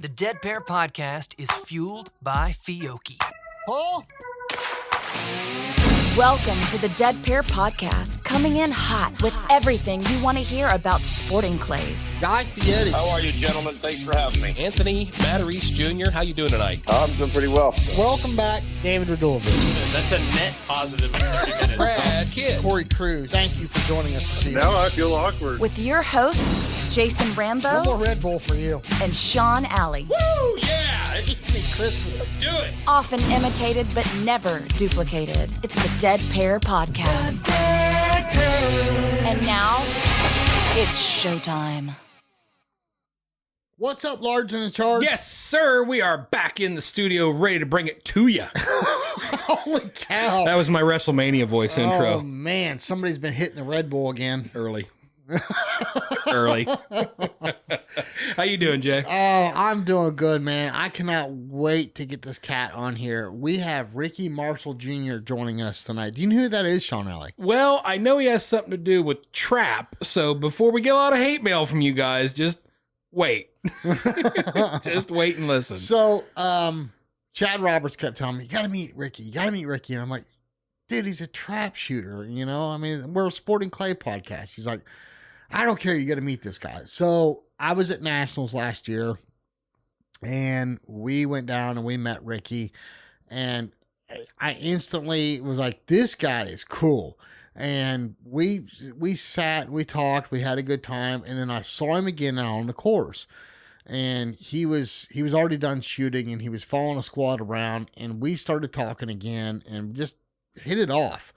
The Dead Pair Podcast is fueled by Fiocchi. Paul? Welcome to the Dead Pair Podcast, coming in hot with everything you want to hear about sporting clays. Guy Fieri. How are you, gentlemen? Thanks for having me. Anthony Mattereese Jr., how you doing tonight? I'm doing pretty well. Welcome back, David Radulovich. That's a net positive 30 minutes. Brad Kidd. Corey Cruz. Thank you for joining us this evening. Now I feel awkward. With your hosts, Jason One Rambo more Red Bull for you. and Sean Alley. Woo, yeah! Merry Christmas. Let's do it. Often imitated but never duplicated. It's the Dead Pair Podcast. And now, it's showtime. What's up, Large and in Charge? Yes, sir. We are back in the studio, ready to bring it to you. Holy cow. That was my WrestleMania voice Oh, intro. man. Somebody's been hitting the Red Bull again. Early. How you doing, Jay? Oh, I'm doing good, man. I cannot wait to get this cat on here. We have Ricky Marshall Jr. joining us tonight. Do you know who that is, Sean Alley? Well, I know he has something to do with trap, so before we get a lot of hate mail from you guys, just wait. Just wait and listen. So, Chad Roberts kept telling me, you got to meet Ricky. You got to meet Ricky. And I'm like, dude, he's a trap shooter. You know, I mean, we're a Sporting Clay podcast. He's like, I don't care. You got to meet this guy. So I was at Nationals last year and we went down and we met Ricky, and I instantly was like, this guy is cool. And we sat, we talked, we had a good time. And then I saw him again out on the course, and he was already done shooting and he was following a squad around, and we started talking again and just hit it off.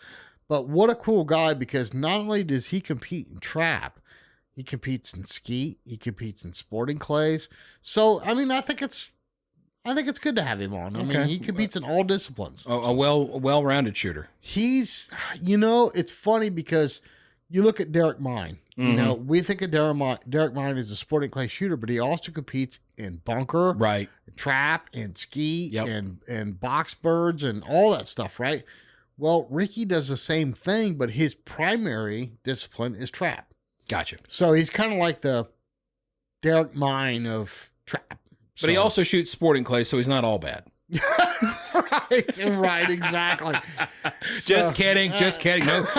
But what a cool guy, because not only does he compete in trap, he competes in skeet, he competes in sporting clays. So, I mean, I think it's good to have him on. I mean, he competes in all disciplines. A well-rounded shooter. He's, you know, it's funny because you look at Derick Mein. You know, we think of Derick Mein as a sporting clay shooter, but he also competes in bunker, Right. trap, and skeet, Yep. and box birds, and all that stuff, right? Well, Ricky does the same thing, but his primary discipline is trap. Gotcha. So he's kind of like the Derick Mein of trap. But he also shoots sporting clay, so he's not all bad. right, exactly. Just kidding.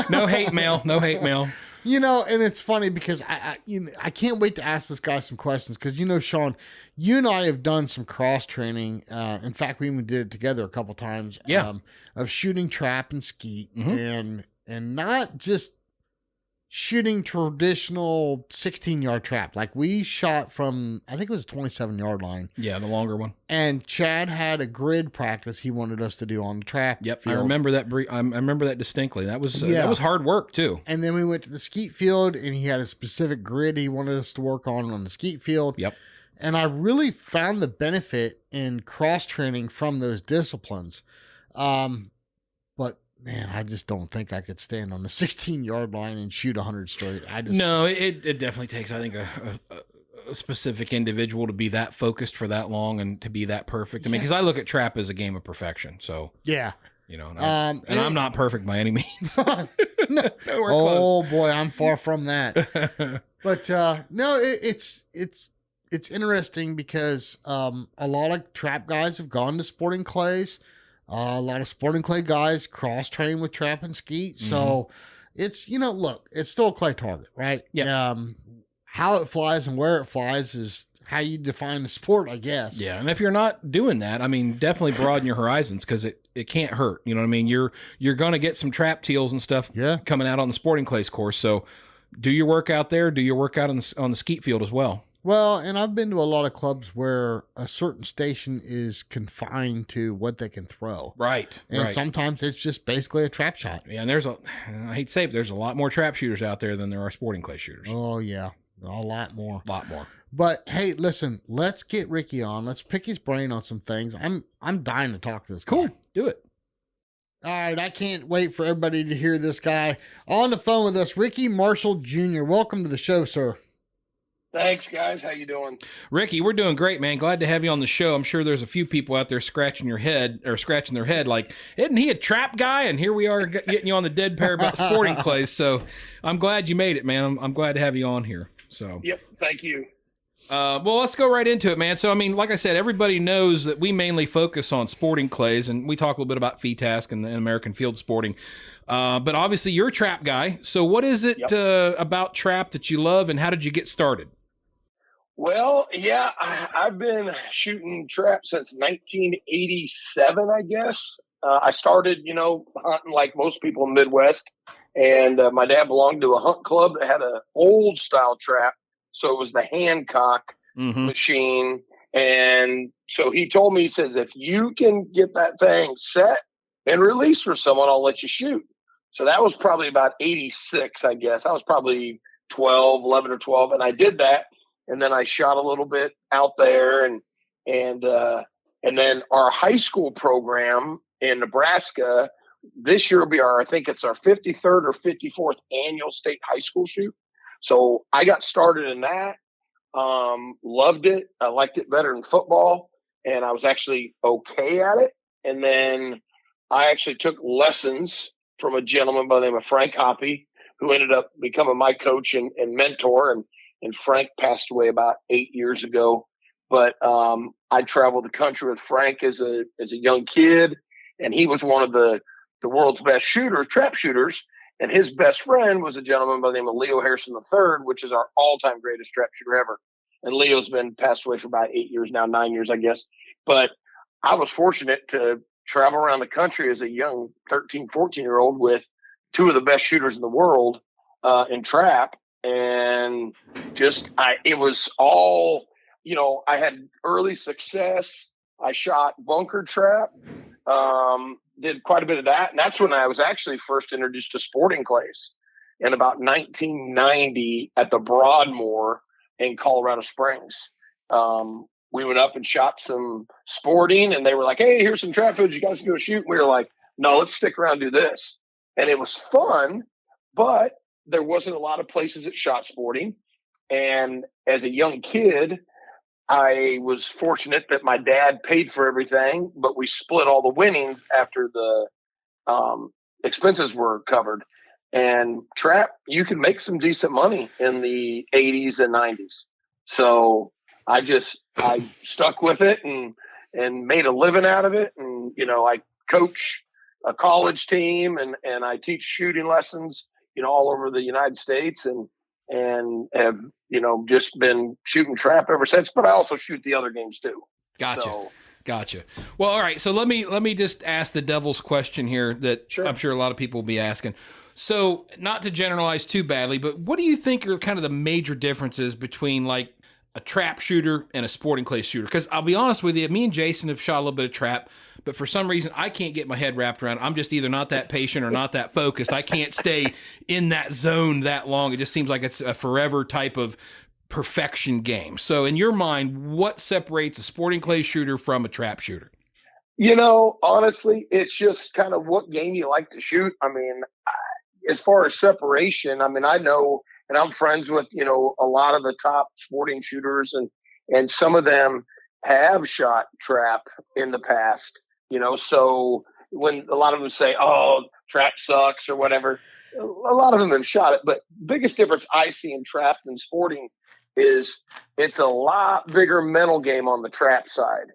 No hate mail. No hate mail. You know, and it's funny because I can't wait to ask this guy some questions, because, you know, Sean, you and I have done some cross training. In fact, we even did it together a couple times. Yeah. Of shooting trap and skeet, and not just shooting traditional 16-yard trap. Like, we shot from, I think it was a 27-yard line. Yeah, the longer one. And Chad had a grid practice he wanted us to do on the trap. Yep, field. I remember that. I remember that distinctly. That was hard work too. And then we went to the skeet field, and he had a specific grid he wanted us to work on the skeet field. Yep. And I really found the benefit in cross training from those disciplines. But man, I just don't think I could stand on the 16-yard line and shoot 100 straight. No, it definitely takes, I think, a specific individual to be that focused for that long and to be that perfect. I mean, because I look at trap as a game of perfection. So yeah. you know, and I'm not perfect by any means. No. Nowhere Oh close. boy, I'm far from that. But no, it's interesting because a lot of trap guys have gone to sporting clays. A lot of sporting clay guys cross train with trap and skeet. So it's, you know, look, it's still a clay target, right? Yeah. How it flies and where it flies is how you define the sport, I guess. Yeah, and if you're not doing that, I mean, definitely broaden your horizons, because it can't hurt. You know what I mean? You're going to get some trap teals and stuff coming out on the sporting clays course. So do your work out there. Do your work out on the skeet field as well. Well, and I've been to a lot of clubs where a certain station is confined to what they can throw. Right. And sometimes it's just basically a trap shot. Yeah, and I hate to say it, but there's a lot more trap shooters out there than there are sporting clay shooters. Oh, yeah. A lot more. A lot more. But hey, listen, let's get Ricky on. Let's pick his brain on some things. I'm dying to talk to this guy. Cool. Do it. All right, I can't wait for everybody to hear this guy. On the phone with us, Ricky Marshall Jr. Welcome to the show, sir. Thanks, guys. How you doing? Ricky, we're doing great, man. Glad to have you on the show. I'm sure there's a few people out there scratching their head like, isn't he a trap guy? And here we are getting you on the Dead Pair about sporting clays. So I'm glad you made it, man. I'm glad to have you on here. So Yep. Thank you. Well, let's go right into it, man. So, I mean, like I said, everybody knows that we mainly focus on sporting clays, and we talk a little bit about FETASC and American Field Sporting. But obviously, you're a trap guy. So, what is it about trap that you love, and how did you get started? Well, yeah, I've been shooting trap since 1987, I guess. I started, hunting like most people in the Midwest, and my dad belonged to a hunt club that had an old style trap. So it was the Hancock machine. And so he told me, he says, if you can get that thing set and released for someone, I'll let you shoot. So that was probably about 86, I guess. I was probably 11 or 12. And I did that. And then I shot a little bit out there. And then our high school program in Nebraska, this year will be I think it's our 53rd or 54th annual state high school shoot. So I got started in that, loved it. I liked it better than football, and I was actually okay at it. And then I actually took lessons from a gentleman by the name of Frank Hoppy, who ended up becoming my coach and mentor. And Frank passed away about 8 years ago. But I traveled the country with Frank as a young kid, and he was one of the world's best shooters, trap shooters. And his best friend was a gentleman by the name of Leo Harrison III, which is our all-time greatest trap shooter ever. And Leo's been passed away for about 8 years now, 9 years, I guess. But I was fortunate to travel around the country as a young 13, 14-year-old with two of the best shooters in the world in trap. And it was all, I had early success. I shot bunker trap. Did quite a bit of that. And that's when I was actually first introduced to sporting clays in about 1990 at the Broadmoor in Colorado Springs. We went up and shot some sporting, and they were like, hey, here's some trap footage. You guys can go shoot. And we were like, no, let's stick around and do this. And it was fun, but there wasn't a lot of places that shot sporting. And as a young kid, I was fortunate that my dad paid for everything, but we split all the winnings after the expenses were covered. And trap, you can make some decent money in the 80s and 90s. So I stuck with it and made a living out of it. And, I coach a college team and I teach shooting lessons, all over the United States and have, just been shooting trap ever since, but I also shoot the other games too. Gotcha. Well, all right. So let me just ask the devil's question here that I'm sure a lot of people will be asking. So not to generalize too badly, but what do you think are kind of the major differences between like a trap shooter and a sporting clay shooter? Because I'll be honest with you, me and Jason have shot a little bit of trap, but for some reason I can't get my head wrapped around it. I'm just either not that patient or not that focused. I can't stay in that zone that long. It just seems like it's a forever type of perfection game. So in your mind, what separates a sporting clay shooter from a trap shooter? Honestly, it's just kind of what game you like to shoot. I mean, as far as separation, I mean, I know, and I'm friends with, a lot of the top sporting shooters, and some of them have shot trap in the past, so when a lot of them say, oh, trap sucks or whatever, a lot of them have shot it. But biggest difference I see in trap and sporting is it's a lot bigger mental game on the trap side,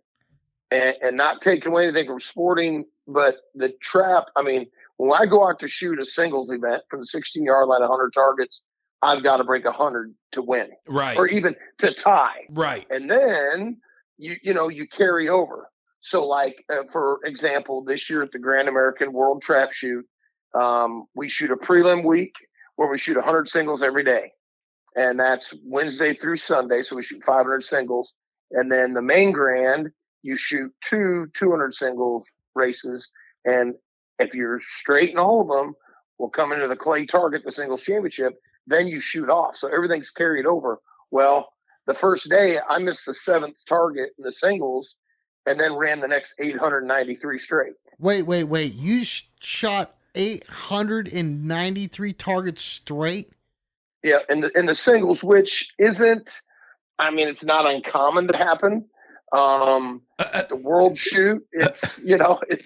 and not taking away anything from sporting, but the trap, I mean, when I go out to shoot a singles event from the 16-yard line, 100 targets, I've got to break 100 to win, right? Or even to tie, right? And then you carry over. So, like for example, this year at the Grand American World Trap Shoot, we shoot a prelim week where we shoot 100 singles every day, and that's Wednesday through Sunday. So we shoot 500 singles, and then the main grand you shoot 200 singles races, and if you're straight in all of them, we'll come into the clay target, the singles championship. Then you shoot off. So everything's carried over. Well, the first day I missed the 7th target in the singles and then ran the next 893 straight. Wait. You shot 893 targets straight? Yeah. In the singles, which isn't, I mean, it's not uncommon to happen. I at the World Shoot. It's,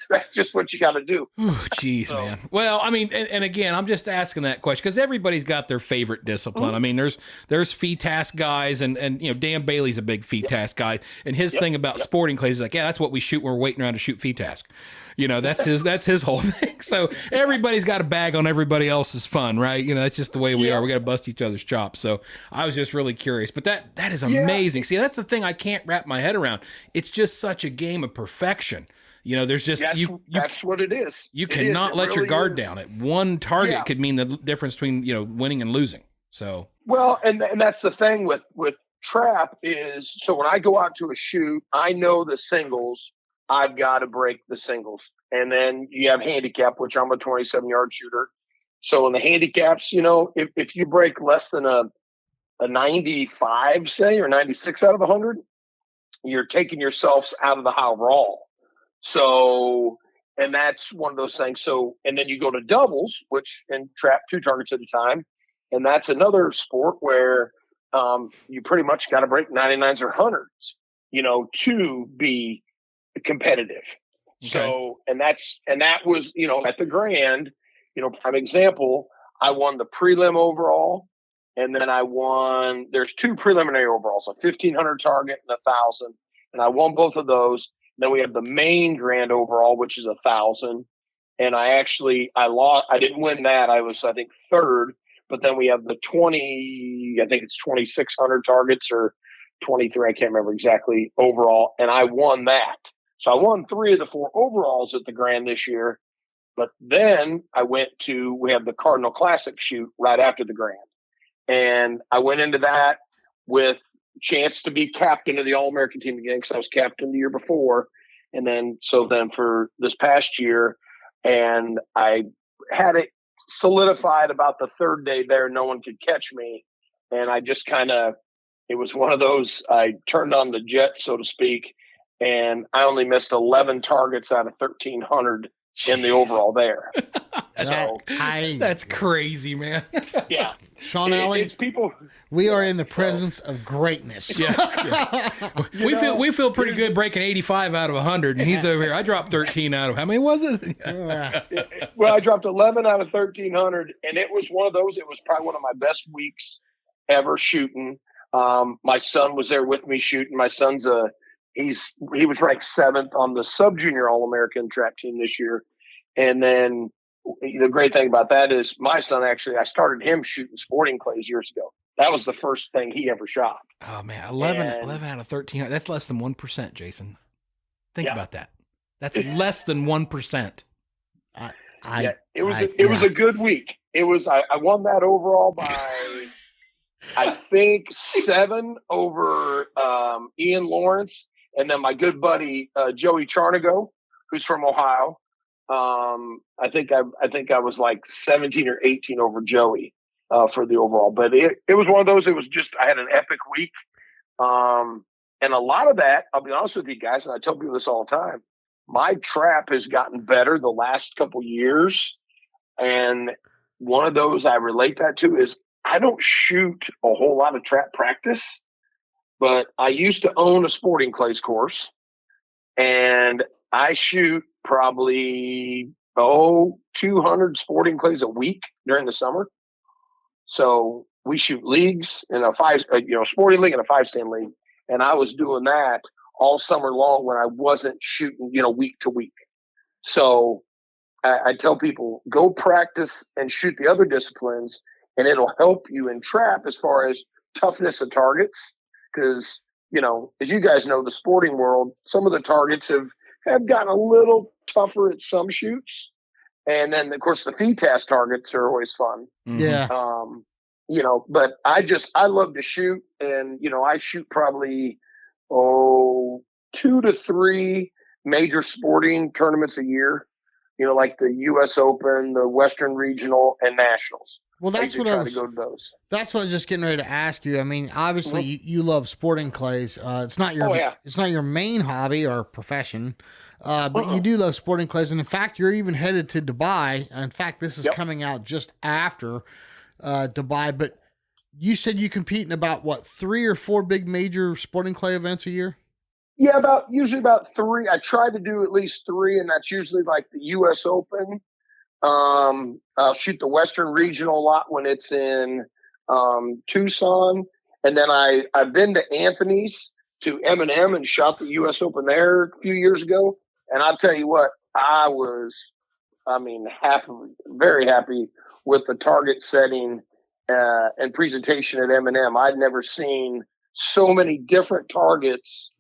that's just what you got to do. Jeez, man. Well, I mean, and again, I'm just asking that question because everybody's got their favorite discipline. Mm-hmm. I mean, there's FETASC guys, and Dan Bailey's a big FETASC guy, and his thing about sporting clays is like, yeah, that's what we shoot when we're waiting around to shoot FETASC. That's his whole thing. So everybody's got a bag on everybody else's fun, right? That's just the way we are. We got to bust each other's chops. So I was just really curious, but that is amazing. See, that's the thing I can't wrap my head around. It's just such a game of perfection. There's just that's what it is. You cannot let your guard down. At one target could mean the difference between winning and losing. So and that's the thing with trap is, so when I go out to a shoot, I know the singles. I've got to break the singles. And then you have handicap, which I'm a 27-yard shooter. So in the handicaps, if you break less than a 95, say, or 96 out of 100, you're taking yourselves out of the high raw. So, and that's one of those things. So, and then you go to doubles, which in trap 2 targets at a time. And that's another sport where you pretty much got to break 99s or 100s, to be competitive. Okay. So, and that was, at the Grand, prime example, I won the prelim overall, and then there's 2 preliminary overalls, a 1,500 target and 1,000, and I won both of those. Then we have the main Grand overall, which is 1,000, and I lost. I didn't win that. I was, I think, 3rd, but then we have the 2,600 targets or 23, I can't remember exactly, overall, and I won that. So I won 3 of the 4 overalls at the Grand this year, but then we have the Cardinal Classic shoot right after the Grand. And I went into that with chance to be captain of the All-American team again, because I was captain the year before. And then for this past year, and I had it solidified about the 3rd day there, no one could catch me. And I just it was one of those, I turned on the jet, so to speak, and I only missed 11 targets out of 1,300 in the overall there. That's crazy, man. Yeah. Sean Alley, it's people. We are in the presence of greatness. Yeah. We feel pretty good breaking 85 out of 100, and he's over here. I dropped 13 out of, how many was it? Well, I dropped 11 out of 1,300, and it was one of those. It was probably one of my best weeks ever shooting. My son was there with me shooting. My son's he was ranked 7th on the sub-junior All-American trap team this year. And then the great thing about that is my son, actually, I started him shooting sporting clays years ago. That was the first thing he ever shot. Oh, man, 11 out of 1,300. That's less than 1%, Jason. Think about that. That's less than 1%. It was a good week. It was, I won that overall by, I think, 7 over Ian Lawrence. And then my good buddy, Joey Charnago, who's from Ohio. I think I was like 17 or 18 over Joey for the overall. But it was one of those, it was just, I had an epic week. And a lot of that, I'll be honest with you guys, and I tell people this all the time, my trap has gotten better the last couple years. And one of those I relate that to is I don't shoot a whole lot of trap practice. But I used to own a sporting clays course, and I shoot probably 200 sporting clays a week during the summer. So we shoot leagues in a sporting league and a 5-stand league, and I was doing that all summer long when I wasn't shooting, week to week. So I tell people, go practice and shoot the other disciplines, and it'll help you in trap as far as toughness of targets. Because, as you guys know, the sporting world, some of the targets have gotten a little tougher at some shoots. And then, of course, the FETASC targets are always fun. Yeah. But I love to shoot. And, I shoot probably, 2 to 3 major sporting tournaments a year, like the U.S. Open, the Western Regional, and Nationals. Well, that's what I was to go to those. That's what I was just getting ready to ask you. I mean, obviously, you love sporting clays. It's not your main hobby or profession, but you do love sporting clays. And in fact, you're even headed to Dubai. In fact, this is coming out just after Dubai. But you said you compete in about 3 or 4 big major sporting clay events a year? Yeah, usually about 3. I try to do at least 3, and that's usually like the U.S. Open. I'll shoot the Western Regional a lot when it's in Tucson, and then I've been to Anthony's to M&M and shot the U.S. Open there a few years ago. And I'll tell you what, happy, very happy with the target setting and presentation at M&M. I'd never seen so many different targets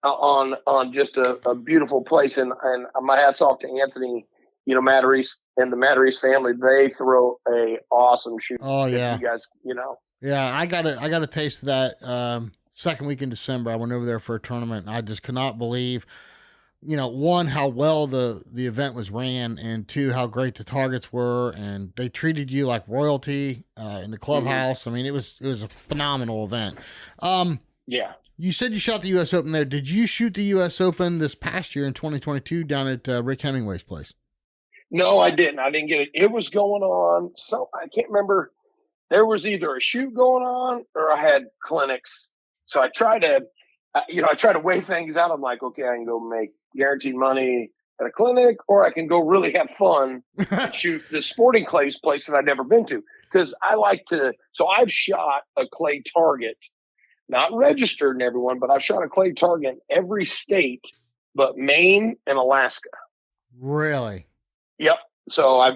on just a beautiful place. And my hat's off to Anthony, Matarese and the Matarese family. They throw a awesome shoot. Oh yeah. You guys, Yeah, I got a taste of that second week in December. I went over there for a tournament, and I just could not believe, one, how well the event was ran, and two, how great the targets were, and they treated you like royalty in the clubhouse. Mm-hmm. I mean, it was a phenomenal event. Yeah. You said you shot the U.S. Open there. Did you shoot the U.S. Open this past year in 2022 down at Rick Hemingway's place? No, I didn't. I didn't get it. It was going on. So I can't remember. There was either a shoot going on or I had clinics. So I try to weigh things out. I'm like, okay, I can go make guaranteed money at a clinic, or I can go really have fun and shoot the sporting clays place that I've never been to. Because I like to. So I've shot a clay target. Not registered in everyone, but I've shot a clay target in every state but Maine and Alaska. Really? Yep. So I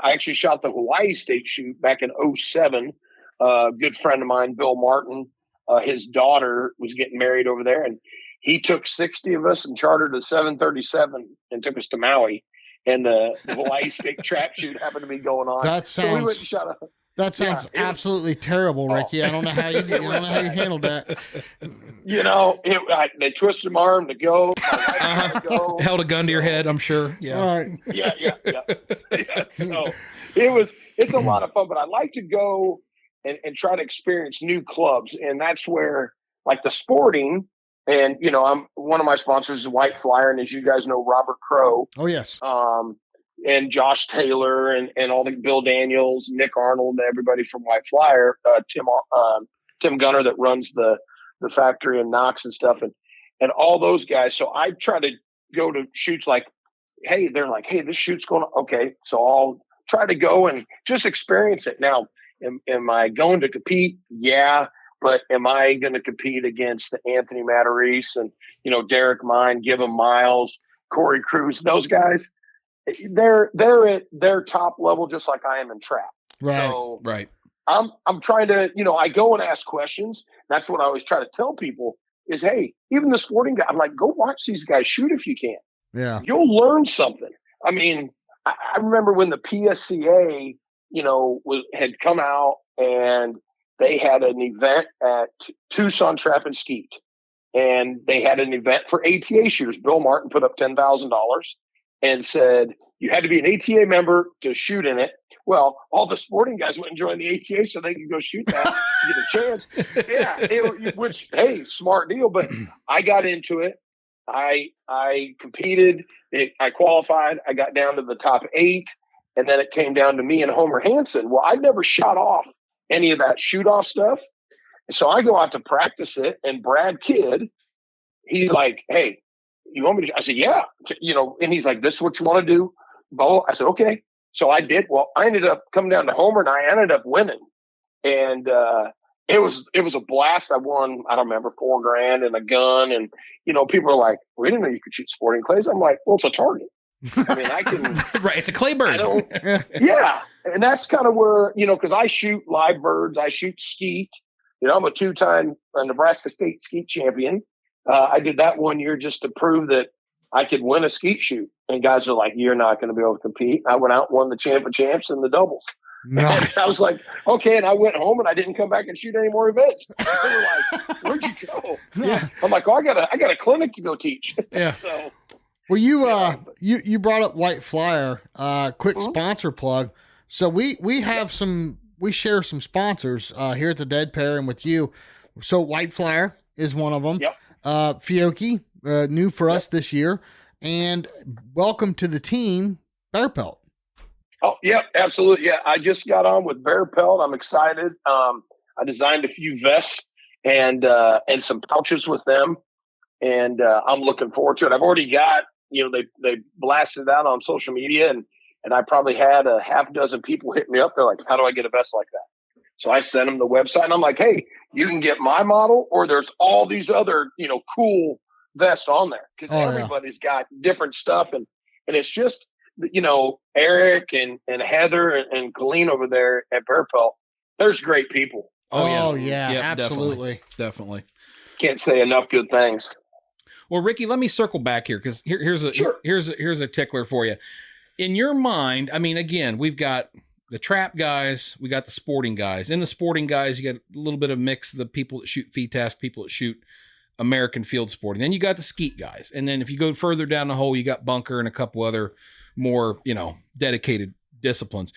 actually shot the Hawaii State shoot back in 2007. A good friend of mine, Bill Martin, his daughter was getting married over there, and he took 60 of us and chartered a 737 and took us to Maui. And the Hawaii State trap shoot happened to be going on. So we went and shot a. That sounds absolutely terrible, Ricky. I don't know how you did. I don't know how you handled that. They twisted my arm to go. Held a gun to your head, I'm sure. Yeah. All right. Yeah. So it's a lot of fun, but I like to go and try to experience new clubs, and that's where like the sporting. And I'm one of my sponsors is White Flyer, and as you guys know, Robert Crow. Oh yes. And Josh Taylor and all the Bill Daniels, Nick Arnold, and everybody from White Flyer, Tim Gunner that runs the factory in Knox and stuff, and all those guys. So I try to go to shoots like, hey, they're like, hey, this shoot's going on. Okay, so I'll try to go and just experience it. Now, am I going to compete? Yeah, but am I going to compete against the Anthony Matarese and Derick Mein, Give 'em Miles, Corey Cruz, those guys? They're at their top level, just like I am in trap. Right. So right. I'm trying to, I go and ask questions. That's what I always try to tell people is, hey, even the sporting guy, I'm like, go watch these guys shoot if you can. Yeah. You'll learn something. I mean, I remember when the PSCA, had come out and they had an event at Tucson Trap and Skeet, and they had an event for ATA shooters. Bill Martin put up $10,000. And said you had to be an ATA member to shoot in it. Well, all the sporting guys went and joined the ATA so they could go shoot that to get a chance. Yeah, which, hey, smart deal. But I got into it. I competed. I qualified. I got down to the top 8. And then it came down to me and Homer Hansen. Well, I'd never shot off any of that shoot-off stuff. So I go out to practice it. And Brad Kidd, he's like, hey, you want me to? I said, yeah. And he's like, this is what you want to do, Bo? I said, okay. So I did. Well, I ended up coming down to Homer, and I ended up winning. And it was a blast. I won, I don't remember, $4,000 and a gun. And, people are like, we didn't know you could shoot sporting clays. I'm like, well, it's a target. I mean, I can. Right. It's a clay bird. Yeah. And that's kind of where, because I shoot live birds. I shoot skeet. I'm a 2-time Nebraska State skeet champion. I did that one year just to prove that I could win a skeet shoot. And guys are like, you're not going to be able to compete. I went out and won the champ of champs in the doubles. Nice. And I was like, okay. And I went home and I didn't come back and shoot any more events. They were like, where'd you go? Yeah. I'm like, I got a clinic to go teach. Yeah. So. Well, you brought up White Flyer, quick sponsor plug. So we share some sponsors here at the Dead Pair and with you. So White Flyer is one of them. Yep. Fiocchi, new for us this year, and welcome to the team, Bear Pelt. Oh, yeah, absolutely. Yeah, I just got on with Bear Pelt. I'm excited. I designed a few vests and some pouches with them, and I'm looking forward to it. I've already got, they blasted it out on social media, and I probably had a half dozen people hit me up. They're like, how do I get a vest like that? So I sent them the website, and I'm like, hey, you can get my model, or there's all these other, cool vests on there, because everybody's got different stuff. And it's just, Eric and Heather and Colleen over there at Bear Pelt, there's great people. Oh yeah, absolutely. Definitely. Can't say enough good things. Well, Ricky, let me circle back here, because here's a tickler for you. In your mind, I mean, again, we've got the trap guys, we got the sporting guys. In the sporting guys, you got a little bit of mix of the people that shoot feed task, people that shoot American field sporting. Then you got the skeet guys. And then if you go further down the hole, you got bunker and a couple other more, dedicated disciplines.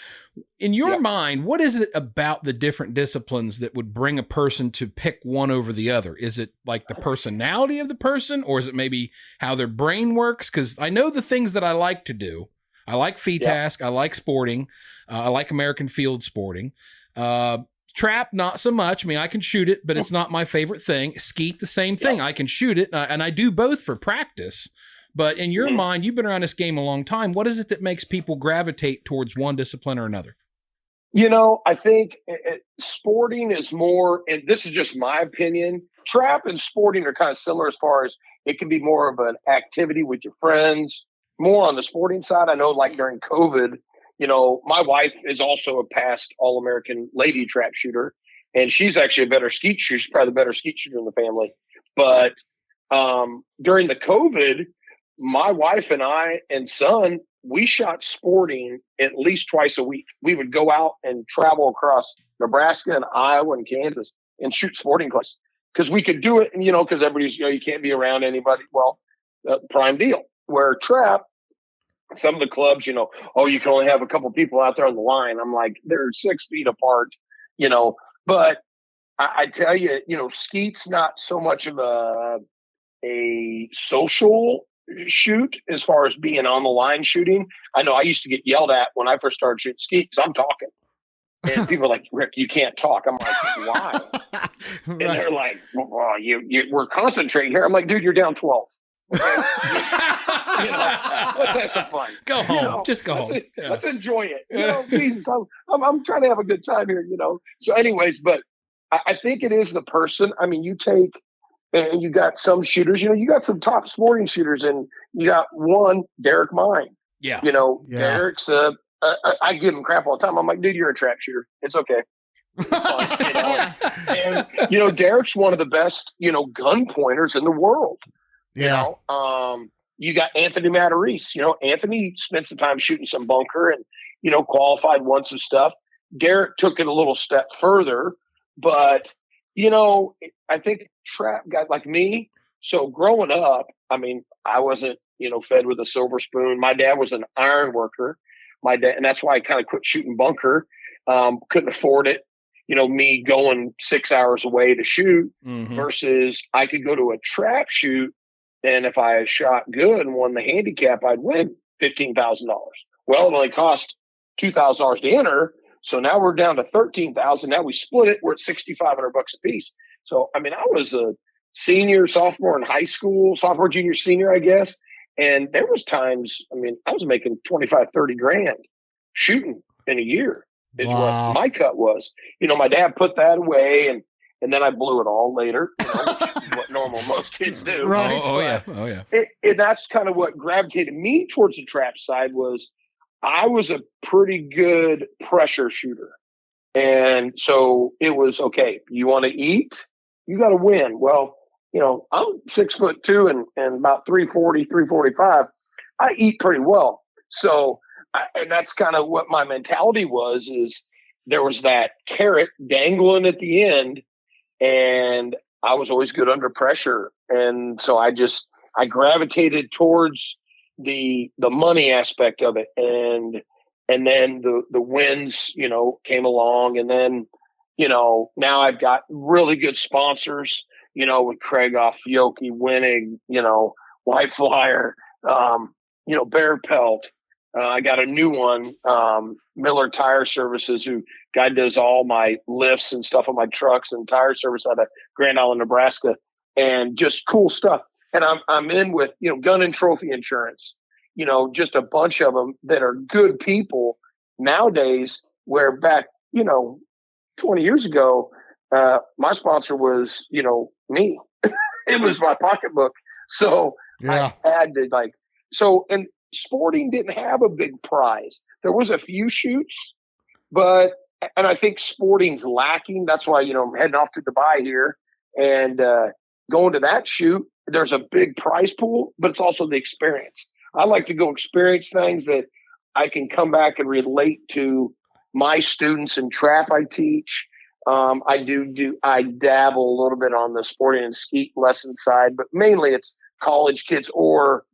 In your mind, what is it about the different disciplines that would bring a person to pick one over the other? Is it like the personality of the person, or is it maybe how their brain works? Because I know the things that I like to do. I like feed task. I like sporting. I like American field sporting. Trap, not so much. I mean, I can shoot it, but it's not my favorite thing. Skeet, the same thing. I can shoot it, and I do both for practice. But in your mind, you've been around this game a long time. What is it that makes people gravitate towards one discipline or another? I think sporting is more, and this is just my opinion, trap and sporting are kind of similar as far as it can be more of an activity with your friends. More on the sporting side, I know like during COVID, my wife is also a past All-American lady trap shooter, and she's actually a better skeet shooter. She's probably the better skeet shooter in the family. But during the COVID, my wife and I and son, we shot sporting at least twice a week. We would go out and travel across Nebraska and Iowa and Kansas and shoot sporting clays, because we could do it. And, because everybody's, you can't be around anybody. Well, prime deal. Where trap, some of the clubs, you can only have a couple people out there on the line. I'm like, they're 6 feet apart, but I tell you, skeet's not so much of a social shoot as far as being on the line shooting. I know I used to get yelled at when I first started shooting skeet because I'm talking. And people are like, Rick, you can't talk. I'm like, why? And they're like, well, we're concentrating here. I'm like, dude, you're down 12. Let's have some fun. Go home. Just go home. Let's enjoy it. Jesus, I'm trying to have a good time here. So, anyways, but I think it is the person. I mean, you take and you got some shooters. You got some top sporting shooters, and you got one, Derick Mein. Yeah. Derek's I give him crap all the time. I'm like, dude, you're a trap shooter. It's okay. It's fine, And Derek's one of the best gun pointers in the world. Yeah. You got Anthony Matarese. Anthony spent some time shooting some bunker and, qualified once and stuff. Derick took it a little step further, but, I think trap guys like me. So growing up, I mean, I wasn't, fed with a silver spoon. My dad was an iron worker. My dad, and that's why I kind of quit shooting bunker. Couldn't afford it. Me going 6 hours away to shoot versus I could go to a trap shoot. And if I shot good and won the handicap, I'd win $15,000. Well, it only cost $2,000 to enter. So now we're down to $13,000. Now we split it. We're at $6,500 a piece. So, I mean, I was a senior, sophomore in high school, sophomore, junior, senior, I guess. And there was times, I mean, I was making 25, 30 grand shooting in a year is what my cut was. My dad put that away and then I blew it all later, which is what normal most kids do. Right. Oh yeah. And that's kind of what gravitated me towards the trap side was I was a pretty good pressure shooter. And so it was, okay, you want to eat? You got to win. Well, I'm 6'2" and about 340, 345. I eat pretty well. So, and that's kind of what my mentality was, is there was that carrot dangling at the end. And I was always good under pressure. And so I gravitated towards the money aspect of it. And then the wins, came along. And then, now I've got really good sponsors, with Craig off Fiocchi, Winning, White Flyer, Bear Pelt. I got a new one, Miller Tire Services, who guy does all my lifts and stuff on my trucks and tire service out of Grand Island, Nebraska, and just cool stuff. And I'm in with, gun and trophy insurance, just a bunch of them that are good people nowadays, where back, 20 years ago, my sponsor was, me. It was my pocketbook. So yeah. I had to and sporting didn't have a big prize. There was a few shoots, and I think sporting's lacking. That's why, I'm heading off to Dubai here and going to that shoot. There's a big prize pool, but it's also the experience. I like to go experience things that I can come back and relate to my students in trap I teach. I dabble a little bit on the sporting and skeet lesson side, but mainly it's college kids or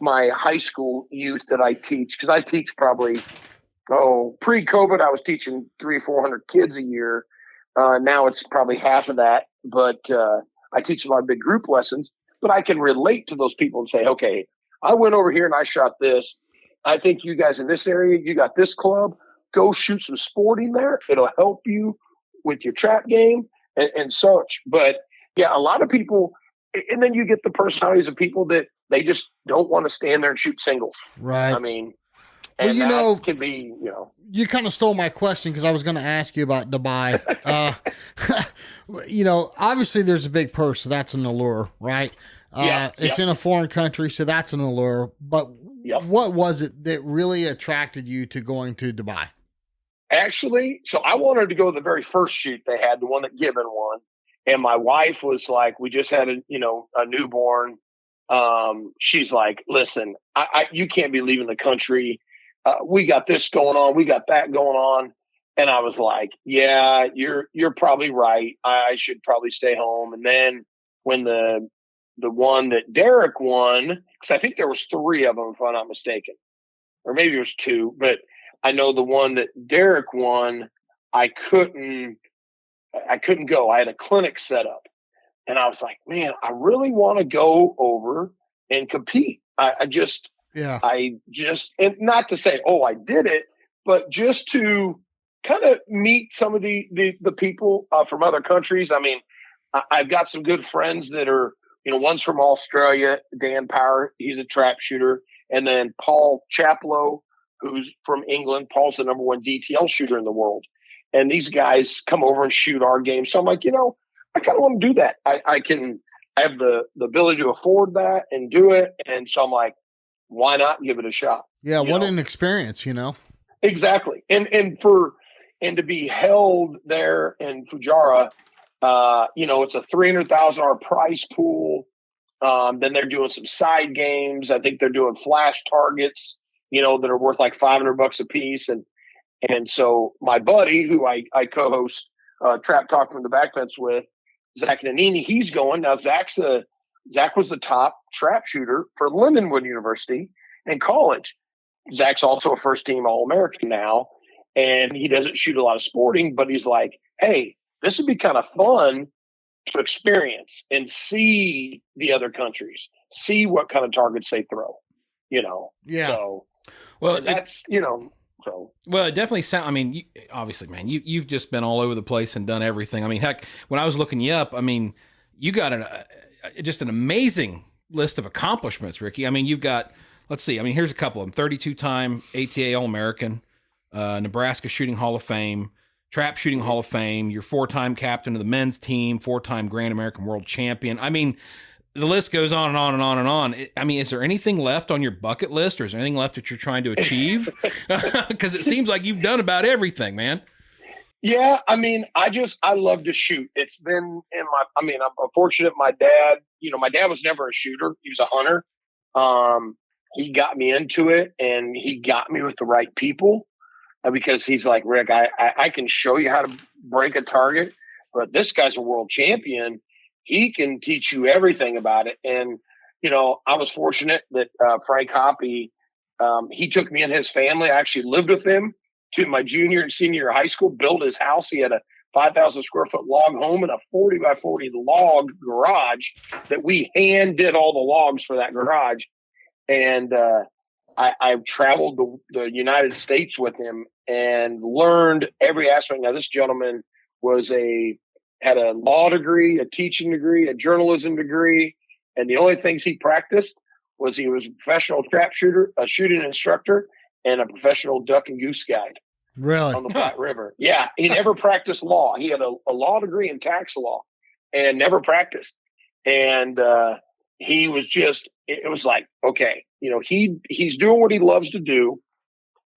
my high school youth that I teach. Cause I teach probably, pre-COVID, I was teaching 300-400 kids a year. Now it's probably half of that, but I teach a lot of big group lessons, but I can relate to those people and say, okay, I went over here and I shot this. I think you guys in this area, you got this club, go shoot some sporting there. It'll help you with your trap game and such. But yeah, a lot of people, and then you get the personalities of people that they just don't want to stand there and shoot singles. Right. I mean, and can be, You kind of stole my question because I was going to ask you about Dubai. Obviously there's a big purse, so that's an allure, right? It's in a foreign country, so that's an allure. But what was it that really attracted you to going to Dubai? Actually, so I wanted to go to the very first shoot they had, the one that Gibbon won. And my wife was like, we just had a newborn. She's like, listen, you can't be leaving the country. We got this going on. We got that going on. And I was like, yeah, you're probably right. I should probably stay home. And then when the one that Derick won, because I think there was 3 of them, if I'm not mistaken, or maybe it was 2, but I know the one that Derick won, I couldn't go. I had a clinic set up, and I was like, man, I really want to go over and compete. And not to say, I did it, but just to kind of meet some of the people from other countries. I mean, I've got some good friends that are, one's from Australia, Dan Power, he's a trap shooter. And then Paul Chaplow, who's from England. Paul's the number 1 DTL shooter in the world. And these guys come over and shoot our game. So I'm like, I kind of want to do that. I have the ability to afford that and do it. And so I'm like, why not give it a shot? Yeah. What an experience, Exactly. And to be held there in Fujairah, it's a $300,000 prize pool. Then they're doing some side games. I think they're doing flash targets, that are worth like $500 a piece. And so my buddy, who I co-host Trap Talk from the Back Fence with, Zach Nanini, he's going. Now Zach was the top trap shooter for Lindenwood University in college. Zach's also a first team All-American now, and he doesn't shoot a lot of sporting, but he's like, hey, this would be kind of fun to experience and see the other countries, see what kind of targets they throw, Yeah. So, well, that's, so. Well, it definitely sounds, I mean, obviously, man, you've just been all over the place and done everything. I mean, heck, when I was looking you up, I mean, you got just an amazing list of accomplishments, Ricky. I mean, you've got, let's see, I mean, here's a couple of them: 32-time ATA All-American, Nebraska Shooting Hall of Fame, Trap Shooting Hall of Fame, you're 4-time captain of the men's team, 4-time Grand American World Champion. I mean, the list goes on and on and on and on. I mean, is there anything left on your bucket list, or is there anything left that you're trying to achieve? Because it seems like you've done about everything, man. Yeah, I mean, I love to shoot. It's been I'm fortunate. My dad was never a shooter. He was a hunter. He got me into it, and he got me with the right people, because he's like, Rick, I can show you how to break a target, but this guy's a world champion. He can teach you everything about it. And, I was fortunate that Frank Hoppy, he took me and his family. I actually lived with him to my junior and senior year of high school, built his house. He had a 5,000 square foot log home and a 40 by 40 log garage that we hand did all the logs for that garage. And I've traveled the United States with him and learned every aspect. Now, this gentleman had a law degree, a teaching degree, a journalism degree. And the only things he practiced was he was a professional trap shooter, a shooting instructor, and a professional duck and goose guide. Really? On the Platte River. Yeah. He never practiced law. He had a law degree in tax law and never practiced. And he was just, it was like, okay, he's doing what he loves to do,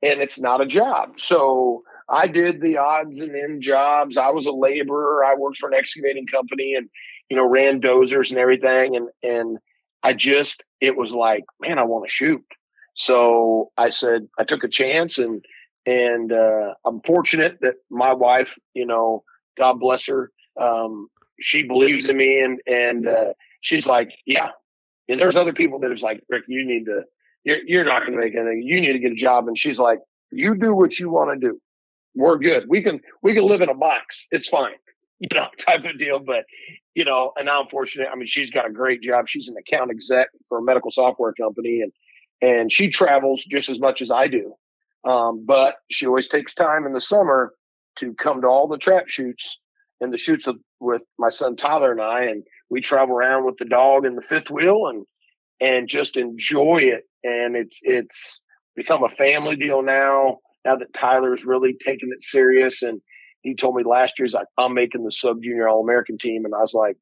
and it's not a job. So I did the odds and end jobs. I was a laborer. I worked for an excavating company and, ran dozers and everything. And it was like, man, I want to shoot. So I said, I took a chance, and I'm fortunate that my wife, God bless her, she believes in me, and she's like, yeah. And there's other people that is like, Rick, you're not going to make anything. You need to get a job. And she's like, you do what you want to do. We're good. We can live in a box. It's fine, type of deal. But, and now I'm fortunate. I mean, she's got a great job. She's an account exec for a medical software company, and she travels just as much as I do. But she always takes time in the summer to come to all the trap shoots and the shoots with my son Tyler and I, and we travel around with the dog and the fifth wheel and just enjoy it. And it's become a family deal now that Tyler's really taking it serious. And he told me last year, he's like, I'm making the sub-junior All-American team. And I was like,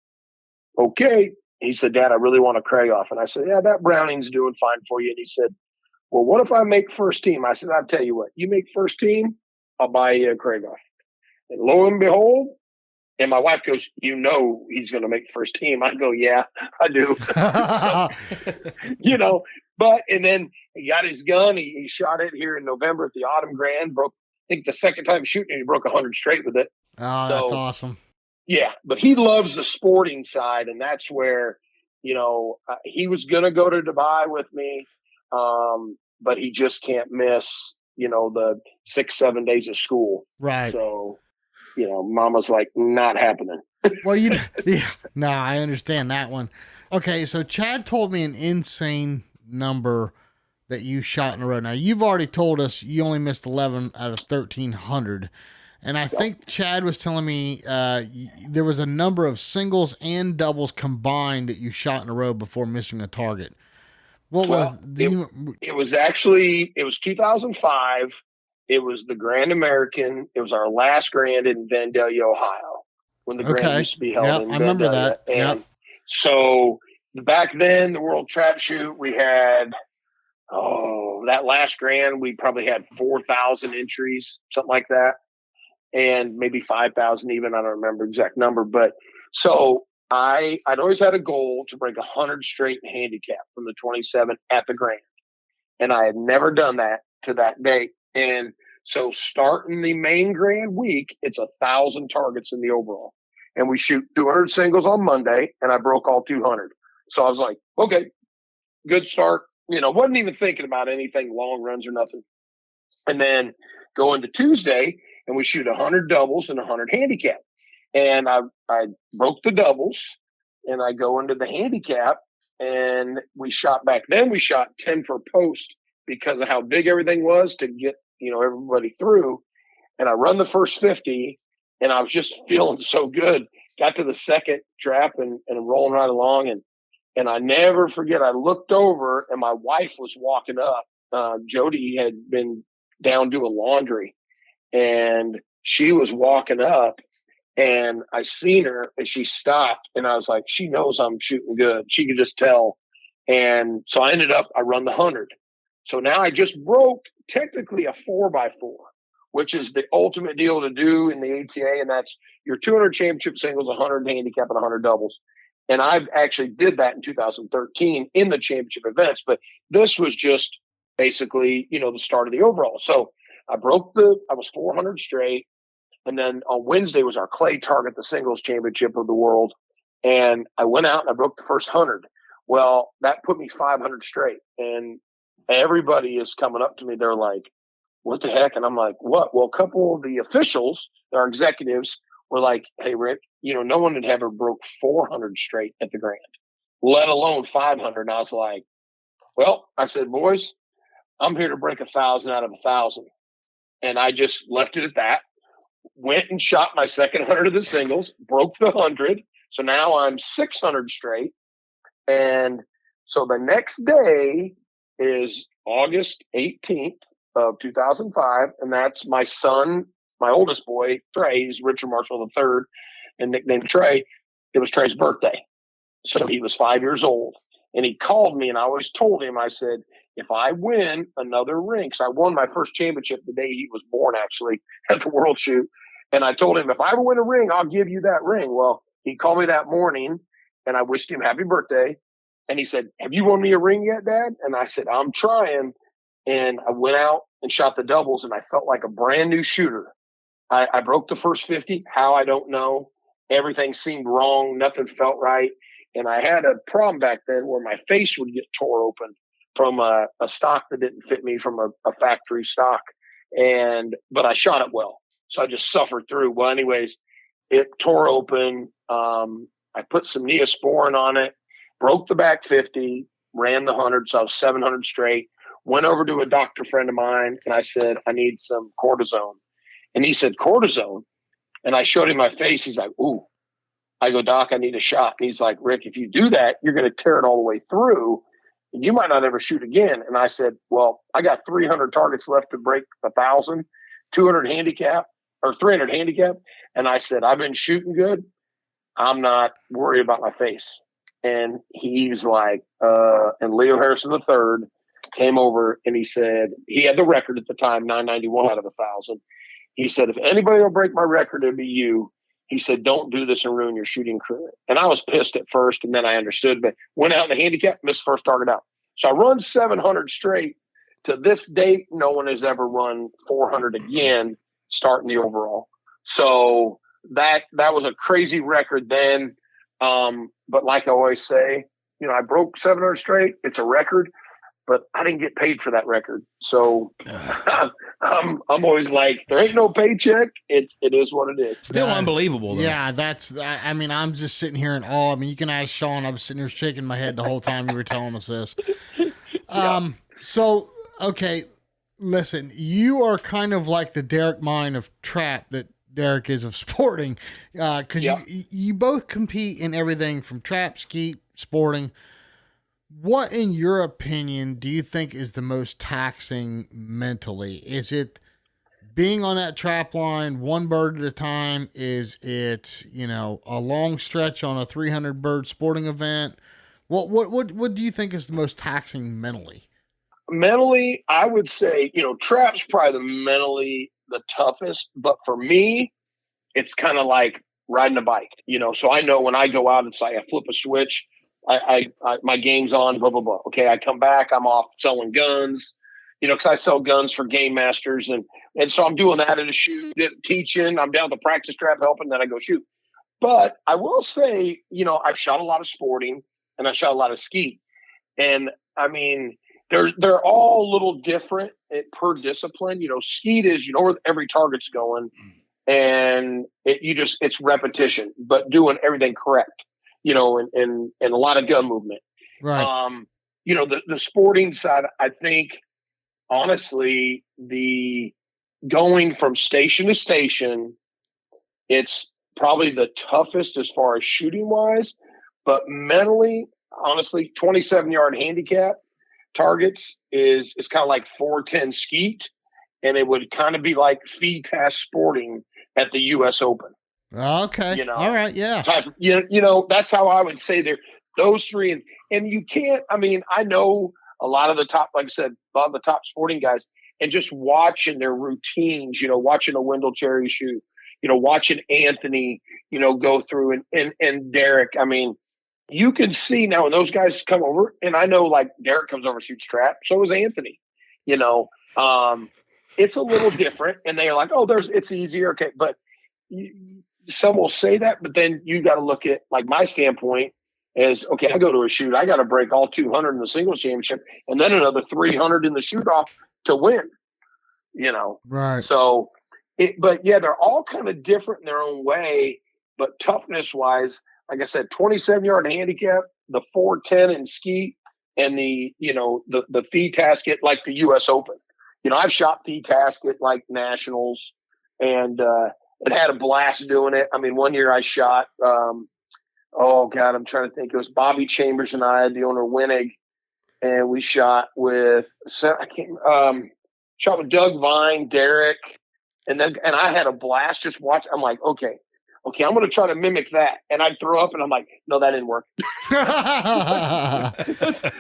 okay. He said, Dad, I really want a Craig-off. And I said, yeah, that Browning's doing fine for you. And he said, well, what if I make first team? I said, I'll tell you what, you make first team, I'll buy you a Craig-off. And lo and behold, and my wife goes, he's going to make first team. I go, yeah, I do. So, but, and then he got his gun. He shot it here in November at the Autumn Grand. Broke, I think the second time shooting, he broke 100 straight with it. Oh, so, that's awesome. Yeah, but he loves the sporting side, and that's where, he was going to go to Dubai with me, but he just can't miss, the 6-7 days of school. Right. So, Mama's like, not happening. Well, no, I understand that one. Okay, so Chad told me an insane number that you shot in a row. Now, you've already told us you only missed 11 out of 1,300. And I think Chad was telling me there was a number of singles and doubles combined that you shot in a row before missing a target. What was it was 2005. It was the Grand American. It was our last Grand in Vandalia, Ohio, when the Grand used to be held in Vandalia. I remember that. And so back then, the World Trap Shoot, we had, that last Grand, we probably had 4,000 entries, something like that. And maybe 5,000 even. I don't remember the exact number. But so I'd always had a goal to break 100 straight handicap from the 27 at the Grand. And I had never done that to that date. And so starting the main Grand week, it's 1,000 targets in the overall. And we shoot 200 singles on Monday, and I broke all 200. So I was like, okay, good start. Wasn't even thinking about anything, long runs or nothing. And then go into Tuesday, and we shoot 100 doubles and 100 handicap. And I broke the doubles, and I go into the handicap, and we shot back then. We shot 10 for post because of how big everything was to get, everybody through. And I run the first 50, and I was just feeling so good. Got to the second trap and rolling right along. And I never forget, I looked over, and my wife was walking up. Jody had been down doing laundry, and she was walking up, and I seen her, and she stopped, and I was like, she knows I'm shooting good. She could just tell. And so I run the 100. So now I just broke technically a 4x4, which is the ultimate deal to do in the ATA. And that's your 200 championship singles, 100 handicap, and 100 doubles. And I actually did that in 2013 in the championship events. But this was just basically, the start of the overall. So I was 400 straight. And then on Wednesday was our clay target, the singles championship of the world. And I went out and I broke the first 100. Well, that put me 500 straight. And everybody is coming up to me. They're like, what the heck? And I'm like, what? Well, a couple of the officials, our executives, were like, hey, Rick, no one had ever broke 400 straight at the Grand, let alone 500. And I was like, well, I said, boys, I'm here to break 1,000 out of 1,000. And I just left it at that. Went and shot my second 100 of the singles, broke the 100. So now I'm 600 straight. And so the next day is August 18th of 2005. And that's my son, my oldest boy, Trey. He's Richard Marshall III and nicknamed Trey. It was Trey's birthday. So he was 5 years old. And he called me, and I always told him, I said, if I win another ring, because I won my first championship the day he was born, actually, at the World Shoot. And I told him, if I ever win a ring, I'll give you that ring. Well, he called me that morning, and I wished him happy birthday. And he said, have you won me a ring yet, Dad? And I said, I'm trying. And I went out and shot the doubles, and I felt like a brand new shooter. I broke the first 50. How, I don't know. Everything seemed wrong. Nothing felt right. And I had a problem back then where my face would get tore open from a stock that didn't fit me from a factory stock. But I shot it well. So I just suffered through. Well, anyways, it tore open. I put some Neosporin on it, broke the back 50, ran the 100. So I was 700 straight, went over to a doctor friend of mine, and I said, I need some cortisone. And he said, cortisone? And I showed him my face. He's like, ooh. I go, Doc, I need a shot. And he's like, Rick, if you do that, you're going to tear it all the way through, and you might not ever shoot again. And I said, well, I got 300 targets left to break 1,000, 200 handicap, or 300 handicap. And I said, I've been shooting good. I'm not worried about my face. And he's like, and Leo Harrison III came over, and he said, he had the record at the time, 991 out of 1,000. He said, if anybody will break my record, it'd be you. He said, don't do this and ruin your shooting career. And I was pissed at first, and then I understood, but went out in the handicap, missed first target out. So I run 700 straight. To this date, no one has ever run 400 again, starting the overall. So that was a crazy record then. But like I always say, I broke 700 straight. It's a record, but I didn't get paid for that record. So I'm always like, there ain't no paycheck. It is what it is. Still unbelievable, though. Yeah, I'm just sitting here in awe. I mean, you can ask Sean. I was sitting here shaking my head the whole time you were telling us this. So, okay, listen, you are kind of like the Derick Mein of trap that Derick is of sporting, because you both compete in everything from trap, skeet, sporting. What, in your opinion, do you think is the most taxing mentally? Is it being on that trap line one bird at a time? Is it, a long stretch on a 300 bird sporting event? What do you think is the most taxing mentally? Mentally, I would say, trap's probably mentally the toughest, but for me, it's kind of like riding a bike, so I know when I go out, it's like I flip a switch. I my game's on, blah, blah, blah. Okay, I come back, I'm off selling guns, because I sell guns for game masters. And so I'm doing that at a shoot, teaching. I'm down at the practice trap helping, then I go shoot. But I will say, I've shot a lot of sporting, and I shot a lot of skeet. And, I mean, they're all a little different per discipline. Skeet is, where every target's going, and it's repetition, but doing everything correct. And a lot of gun movement. Right. The sporting side, I think, honestly, the going from station to station, it's probably the toughest as far as shooting wise, but mentally, honestly, 27-yard handicap targets is kind of like 410 skeet, and it would kind of be like FETAS sporting at the U.S. Open. Okay. All right. Yeah. That's how I would say those three. And you can't, I know a lot of the top, like I said, a lot of the top sporting guys, and just watching their routines, watching a Wendell Cherry shoot, watching Anthony, go through and Derick. You can see now when those guys come over, and I know like Derick comes over, shoots trap. So is Anthony, it's a little different, and they're like, oh, it's easier. Okay. But some will say that, but then you got to look at, like, my standpoint is, okay, I go to a shoot, I got to break all 200 in the singles championship, and then another 300 in the shoot off to win, Right. So but yeah, they're all kind of different in their own way, but toughness wise, like I said, 27-yard handicap, the 410 in skeet, and the FETAS at like the U.S. Open. I've shot FETAS at like nationals, and, it had a blast doing it. One year I shot oh God, I'm trying to think. It was Bobby Chambers and I, the owner Winnig, and we shot with shot with Doug Vine, Derick, and I had a blast just watching. I'm like, okay, I'm going to try to mimic that, and I'd throw up, and I'm like, no, that didn't work.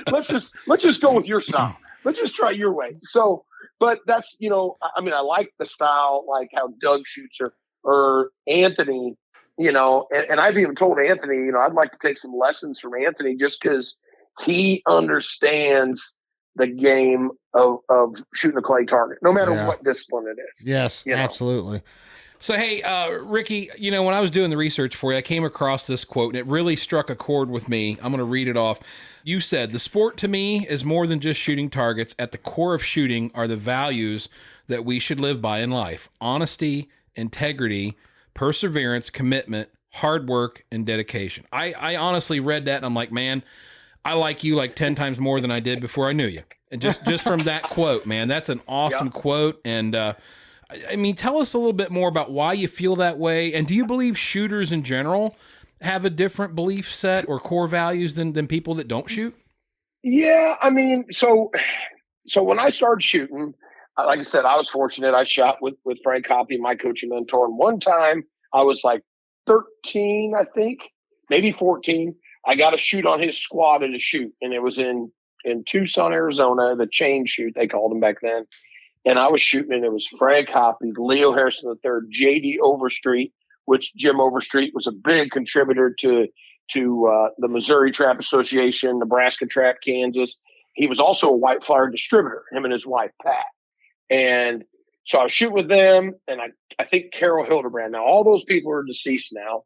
let's just go with your style. Let's just try your way. So, but that's, I mean, I like the style, like how Doug shoots or Anthony, and I've even told Anthony, I'd like to take some lessons from Anthony just because he understands the game of shooting a clay target, no matter what discipline it is. Yes, absolutely. So, hey, Ricky, when I was doing the research for you, I came across this quote, and it really struck a chord with me. I'm going to read it off. You said, "The sport to me is more than just shooting targets. At the core of shooting are the values that we should live by in life: honesty, integrity, perseverance, commitment, hard work, and dedication." I honestly read that, and I'm like, man, I like you like 10 times more than I did before I knew you. And just from that quote, man, that's an awesome quote. And, I mean, tell us a little bit more about why you feel that way. And do you believe shooters in general have a different belief set or core values than people that don't shoot? Yeah. I mean, so when I started shooting, like I said, I was fortunate. I shot with Frank Hoppe, my coaching mentor. And one time I was like 13, I think, maybe 14. I got a shoot on his squad at a shoot. And it was in Tucson, Arizona, the chain shoot, they called them back then. And I was shooting, and it was Frank Hoppe, Leo Harrison III, J.D. Overstreet, which Jim Overstreet was a big contributor to the Missouri Trap Association, Nebraska Trap, Kansas. He was also a white flyer distributor, him and his wife, Pat. And so I was shooting with them, and I think Carol Hildebrand. Now, all those people are deceased now.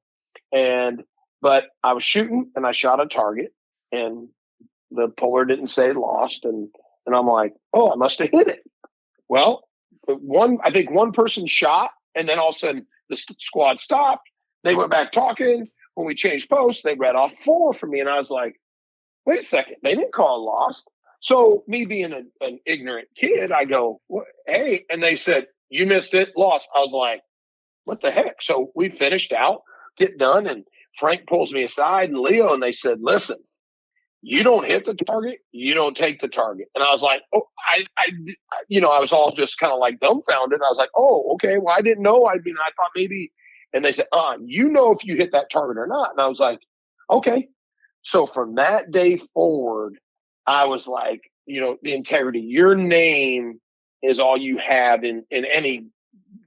But I was shooting, and I shot a target, and the puller didn't say lost. And I'm like, oh, I must have hit it. Well, I think one person shot, and then all of a sudden the squad stopped. They went back talking. When we changed posts, they read off 4 for me, and I was like, wait a second, they didn't call it lost. So me being an ignorant kid, I go, hey, and they said, you missed it, lost. I was like, what the heck? So we finished out, get done, and Frank pulls me aside and Leo, and they said, listen, you don't hit the target, you don't take the target. And I was like, oh, I was all just kind of like dumbfounded. I was like, oh, okay, well, I didn't know. I mean, I thought maybe, and they said, you know if you hit that target or not. And I was like, okay. So from that day forward, I was like, the integrity, your name is all you have in any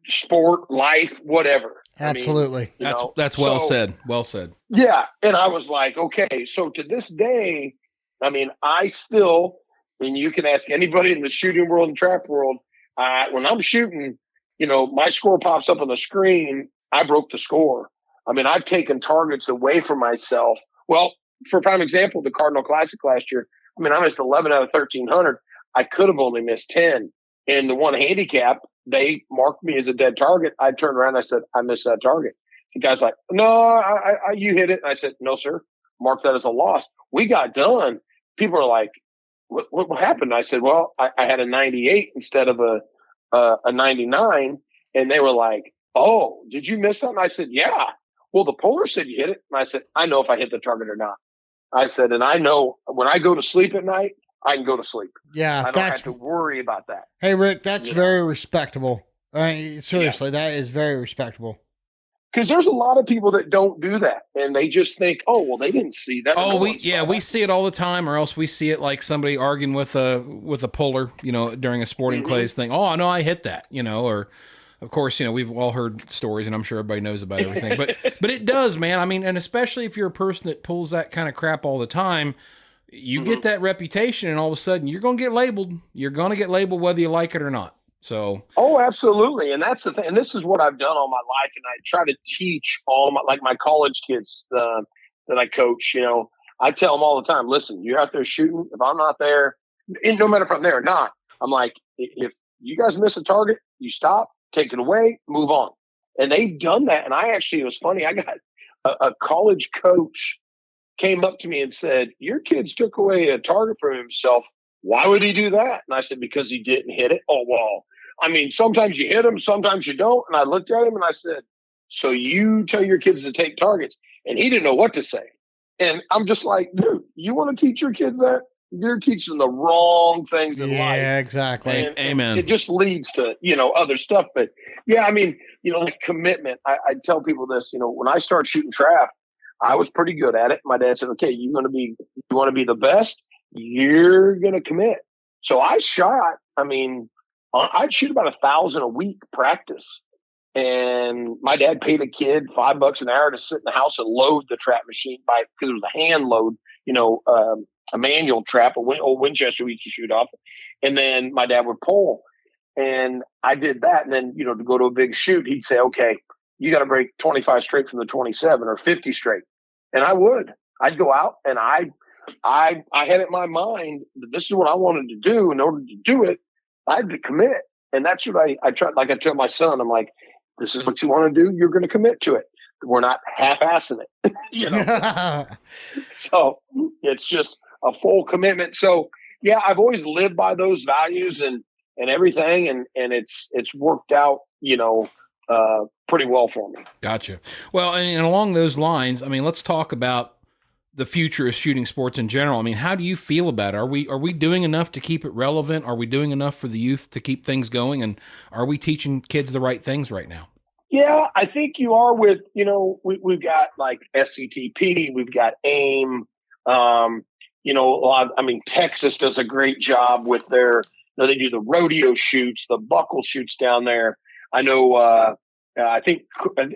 sport, life, whatever. Absolutely. I mean, that's well said. Well said. Yeah. And I was like, okay, so to this day, I mean, I still, and you can ask anybody in the shooting world and trap world, when I'm shooting, my score pops up on the screen. I broke the score. I mean, I've taken targets away from myself. Well, for a prime example, the Cardinal Classic last year, I mean, I missed 11 out of 1,300. I could have only missed 10. And the one handicap, they marked me as a dead target. I turned around and I said, I missed that target. The guy's like, no, you hit it. And I said, no, sir, mark that as a loss. We got done. People are like, what happened? I said, well, I had a 98 instead of a 99. And they were like, oh, did you miss that? And I said, yeah. Well, the puller said you hit it. And I said, I know if I hit the target or not. I said, and I know when I go to sleep at night, I can go to sleep. Yeah, I don't have to worry about that. Hey, Rick, that's very respectable. I mean, seriously, that is very respectable. Because there's a lot of people that don't do that, and they just think, "Oh, well, they didn't see that." Oh, we see it all the time, or else we see it like somebody arguing with a puller, during a sporting clays thing. Oh, no, I hit that, or. Of course, we've all heard stories, and I'm sure everybody knows about everything. But it does, man. I mean, and especially if you're a person that pulls that kind of crap all the time, you get that reputation, and all of a sudden you're going to get labeled. You're going to get labeled whether you like it or not. So. Oh, absolutely. And that's the thing. And this is what I've done all my life. And I try to teach all my college kids that I coach, I tell them all the time, listen, you're out there shooting. If I'm not there, and no matter if I'm there or not, I'm like, if you guys miss a target, you stop. Take it away, move on. And they've done that. And it was funny. I got a college coach came up to me and said, your kid's took away a target from himself. Why would he do that? And I said, because he didn't hit it. Oh, well, I mean, sometimes you hit them, sometimes you don't. And I looked at him and I said, so you tell your kids to take targets. And he didn't know what to say. And I'm just like, dude, you want to teach your kids that? You're teaching the wrong things in life. Yeah, exactly. And Amen. it just leads to, other stuff. But yeah, I mean, like commitment. I tell people this, when I started shooting trap, I was pretty good at it. My dad said, okay, you want to be the best? You're going to commit. So I shot, I'd shoot about 1,000 a week practice. And my dad paid a kid $5 an hour to sit in the house and load the trap machine because it was a hand load, a manual trap, old Winchester we used to shoot off. And then my dad would pull. And I did that. And then, to go to a big shoot, he'd say, okay, you got to break 25 straight from the 27 or 50 straight. And I'd go out and I had it in my mind that this is what I wanted to do. In order to do it, I had to commit. And that's what I tried. Like I tell my son, I'm like, this is what you want to do. You're going to commit to it. We're not half-assing it, So it's just a full commitment. So yeah, I've always lived by those values and everything. And it's worked out, pretty well for me. Gotcha. Well, and along those lines, let's talk about the future of shooting sports in general. How do you feel about it? Are we doing enough to keep it relevant? Are we doing enough for the youth to keep things going? And are we teaching kids the right things right now? Yeah, I think you are with, we've got like SCTP, we've got AIM, Texas does a great job with their, they do the rodeo shoots, the buckle shoots down there. I know, I think,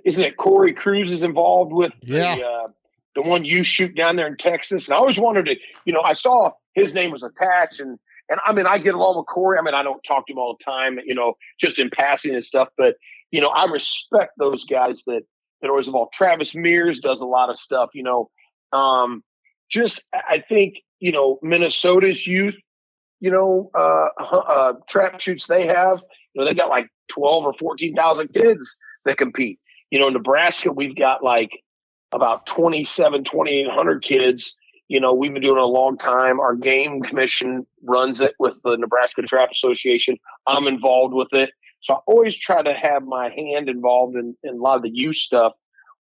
isn't it Corey Cruz is involved with the one you shoot down there in Texas? And I always wanted to, I saw his name was attached and I get along with Corey. I don't talk to him all the time, just in passing and stuff, but I respect those guys that always involved. Travis Mears does a lot of stuff, I think, Minnesota's youth, trap shoots they have, they got like 12 or 14,000 kids that compete. In Nebraska, we've got like about 2,800 kids. We've been doing it a long time. Our game commission runs it with the Nebraska Trap Association. I'm involved with it. So I always try to have my hand involved in a lot of the youth stuff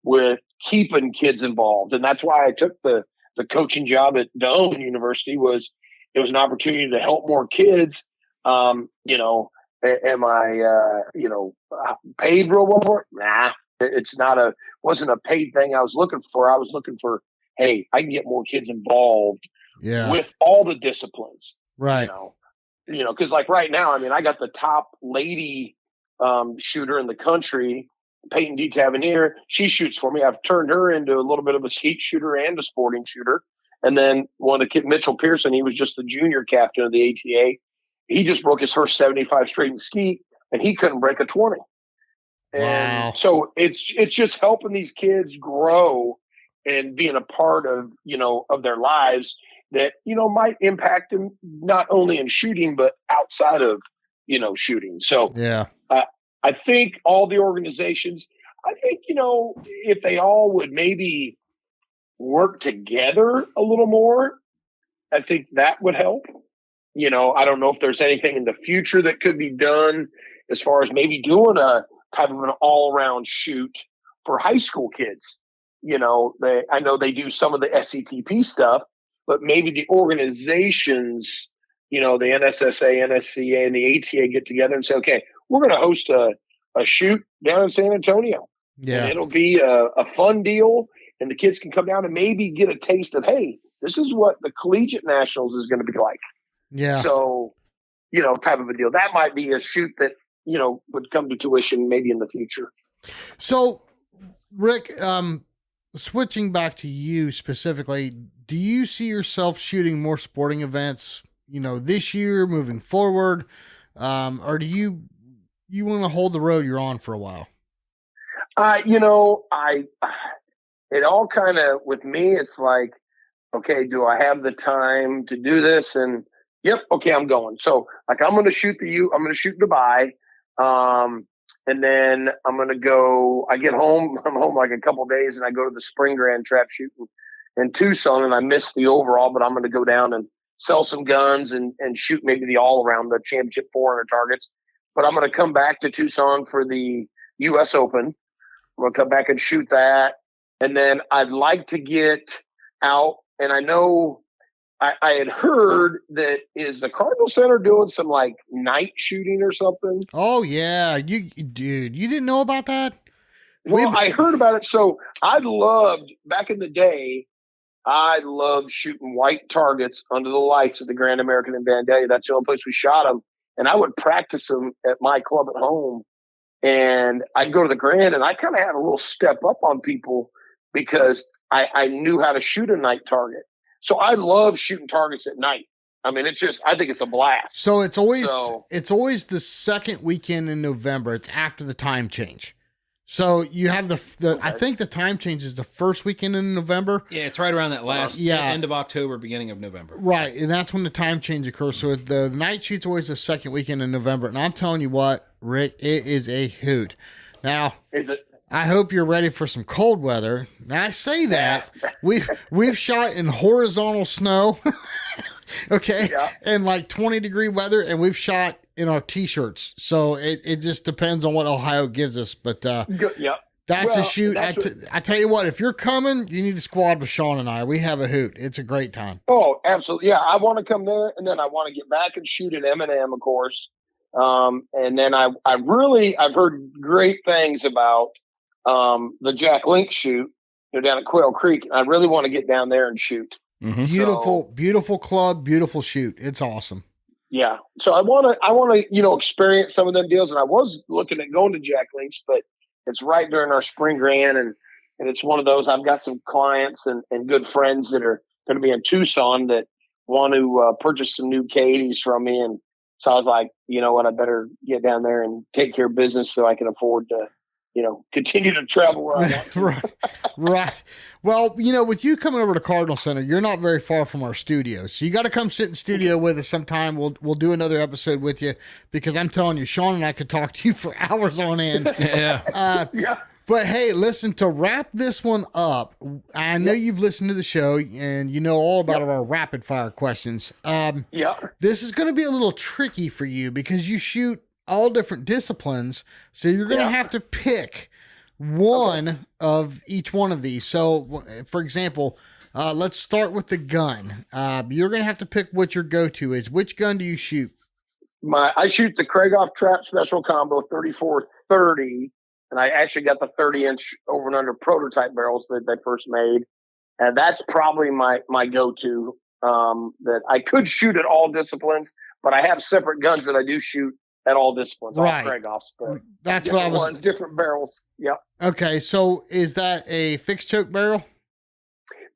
with keeping kids involved. And that's why I took the coaching job at Doane University. It was an opportunity to help more kids. Am I, paid real well for it? Nah, wasn't a paid thing I was looking for. I was looking for, hey, I can get more kids involved with all the disciplines. Right. Because like right now, I got the top lady shooter in the country, Peyton D. Tavernier. She shoots for me. I've turned her into a little bit of a skeet shooter and a sporting shooter. And then one of the kids, Mitchell Pearson, he was just the junior captain of the ATA. He just broke his first 75 straight in skeet, and he couldn't break a 20. And so it's just helping these kids grow and being a part of, of their lives that, might impact them not only in shooting, but outside of, shooting. So I think all the organizations, if they all would maybe work together a little more, I think that would help. I don't know if there's anything in the future that could be done as far as maybe doing a type of an all-around shoot for high school kids. I know they do some of the SCTP stuff, but maybe the organizations, the NSSA, NSCA, and the ATA get together and say, okay, we're going to host a shoot down in San Antonio. Yeah. And it'll be a fun deal, and the kids can come down and maybe get a taste of, hey, this is what the collegiate nationals is going to be like. Yeah. So, type of a deal. That might be a shoot that, would come to tuition maybe in the future. So, Rick, switching back to you specifically, do you see yourself shooting more sporting events, this year moving forward? Or do you want to hold the road you're on for a while? It all kind of, with me, it's like, okay, do I have the time to do this? And yep. Okay. I'm going. So like, I'm going to shoot Dubai. And then I'm going to go, I'm home like a couple of days, and I go to the Spring Grand Trap shooting in Tucson, and I missed the overall, but I'm going to go down and sell some guns and shoot maybe the all around the championship 400 targets. But I'm going to come back to Tucson for the US Open. I'm going to come back and shoot that. And then I'd like to get out, and I know I had heard that is the Cardinal Center doing some like night shooting or something. Oh yeah, you didn't know about that? Well, I heard about it. So back in the day, I loved shooting white targets under the lights at the Grand American in Vandalia. That's the only place we shot them. And I would practice them at my club at home. And I'd go to the Grand, and I kind of had a little step up on people because I knew how to shoot a night target. So I love shooting targets at night. I mean, I think it's a blast. So it's always the second weekend in November. It's after the time change. So you have the I think the time change is the first weekend in November. Yeah, it's right around that last end of October, beginning of November. Right, and that's when the time change occurs. So the night shoot's always the second weekend in November. And I'm telling you what, Rick, it is a hoot. Now, is it? I hope you're ready for some cold weather. Now I say that we've shot in horizontal snow, okay, and like 20-degree weather, and we've shot in our t-shirts. So it just depends on what Ohio gives us. But that's a shoot. I tell you what, if you're coming, you need to squad with Sean and I. We have a hoot. It's a great time. Oh, absolutely. Yeah, I want to come there, and then I want to get back and shoot at M&M, of course. And then I've heard great things about the Jack Link shoot, down at Quail Creek. I really want to get down there and shoot. Mm-hmm. Beautiful club, beautiful shoot. It's awesome. Yeah. So I want to, experience some of them deals. And I was looking at going to Jack Link's, but it's right during our spring Grand. And it's one of those, I've got some clients and good friends that are going to be in Tucson that want to purchase some new K80s from me. And so I was like, you know what, I better get down there and take care of business so I can afford to, continue to travel where I want to. Right. Well, with you coming over to Cardinal Center, you're not very far from our studio. So you got to come sit in studio with us sometime. We'll do another episode with you because I'm telling you, Sean and I could talk to you for hours on end. Yeah. Yeah. But hey, listen, to wrap this one up, I know you've listened to the show and you know all about our rapid fire questions. This is going to be a little tricky for you because you shoot all different disciplines. So you're going to have to pick one of each one of these. So for example, let's start with the gun. You're going to have to pick what your go-to is. Which gun do you shoot? I shoot the Krieghoff Trap Special Combo 3430, and I actually got the 30-inch over and under prototype barrels that they first made. And that's probably my go-to, that I could shoot at all disciplines, but I have separate guns that I do shoot at all disciplines, right? All Krieghoffs, but that's what I was. Different barrels. Yep. Okay, so is that a fixed choke barrel?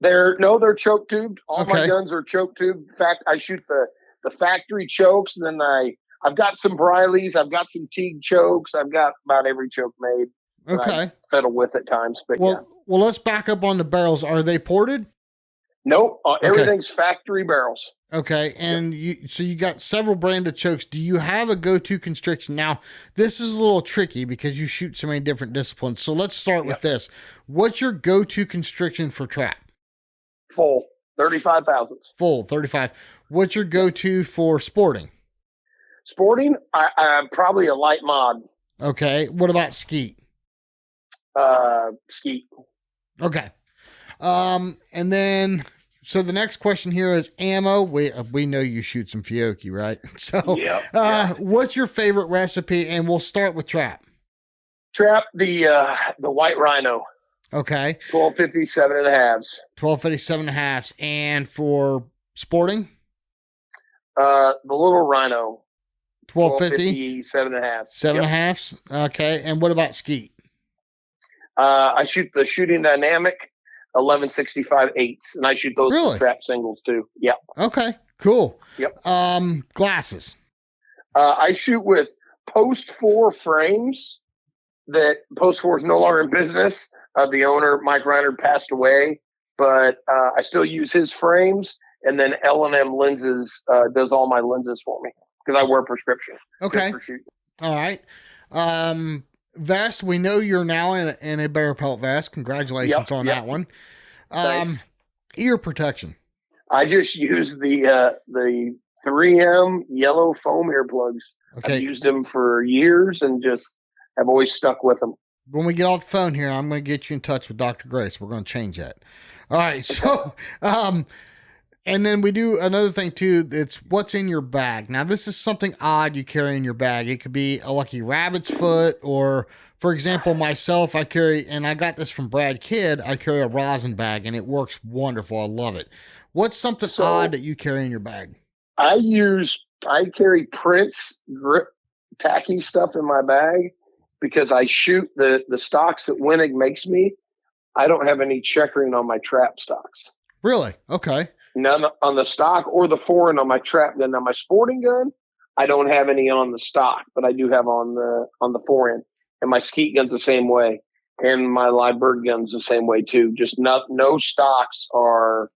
They're choke tubed. All my guns are choke tubed. In fact, I shoot the factory chokes, and then I've got some Brileys, I've got some Teague chokes, I've got about every choke made. Okay. I fiddle with at times, but well, let's back up on the barrels. Are they ported? Nope. Everything's factory barrels. Okay, and you got several branded chokes. Do you have a go-to constriction? Now, this is a little tricky because you shoot so many different disciplines. So let's start with this. What's your go-to constriction for trap? Full 35 thousandths. Full 35. What's your go-to for sporting? Sporting, I'm probably a light mod. Okay. What about skeet? Skeet. Okay. And then, so the next question here is ammo. We know you shoot some Fiocchi, right? So, what's your favorite recipe? And we'll start with trap. Trap, the White Rhino. Okay. 1257 and a halves. 1257 and a halves. And for sporting? The Little Rhino. 1250? 7 and a halves. 7 and a halves. Okay. And what about skeet? I shoot the Shooting Dynamic 1165 eighths, and I shoot those trap singles too. Yeah. Okay. Cool. Yep. Glasses. I shoot with Post 4 frames. That Post 4 is no longer in business. The owner, Mike Reiner, passed away, but I still use his frames. And then L&M Lenses does all my lenses for me because I wear prescription. Okay. All right. Vest. We know you're now in a bear pelt vest. Congratulations on that one. Ear protection. I just use the 3M yellow foam earplugs. Okay. I've used them for years and just have always stuck with them. when we get off the phone here, I'm going to get you in touch with Dr. Grace. We're going to change that. All right. So, and then we do another thing too. It's what's in your bag. Now, this is something odd you carry in your bag. It could be a lucky rabbit's foot, or for example, myself, I carry, and I got this from Brad Kidd, I carry a rosin bag and it works wonderful. I love it. What's something odd that you carry in your bag? I carry Prince grip tacky stuff in my bag because I shoot the stocks that Winnig makes me. I don't have any checkering on my trap stocks. Really? Okay. None on the stock or the forend on my trap gun. On my sporting gun, I don't have any on the stock, but I do have on the forend. And my Skeet gun's the same way. And my live bird gun's the same way too. Just no stocks are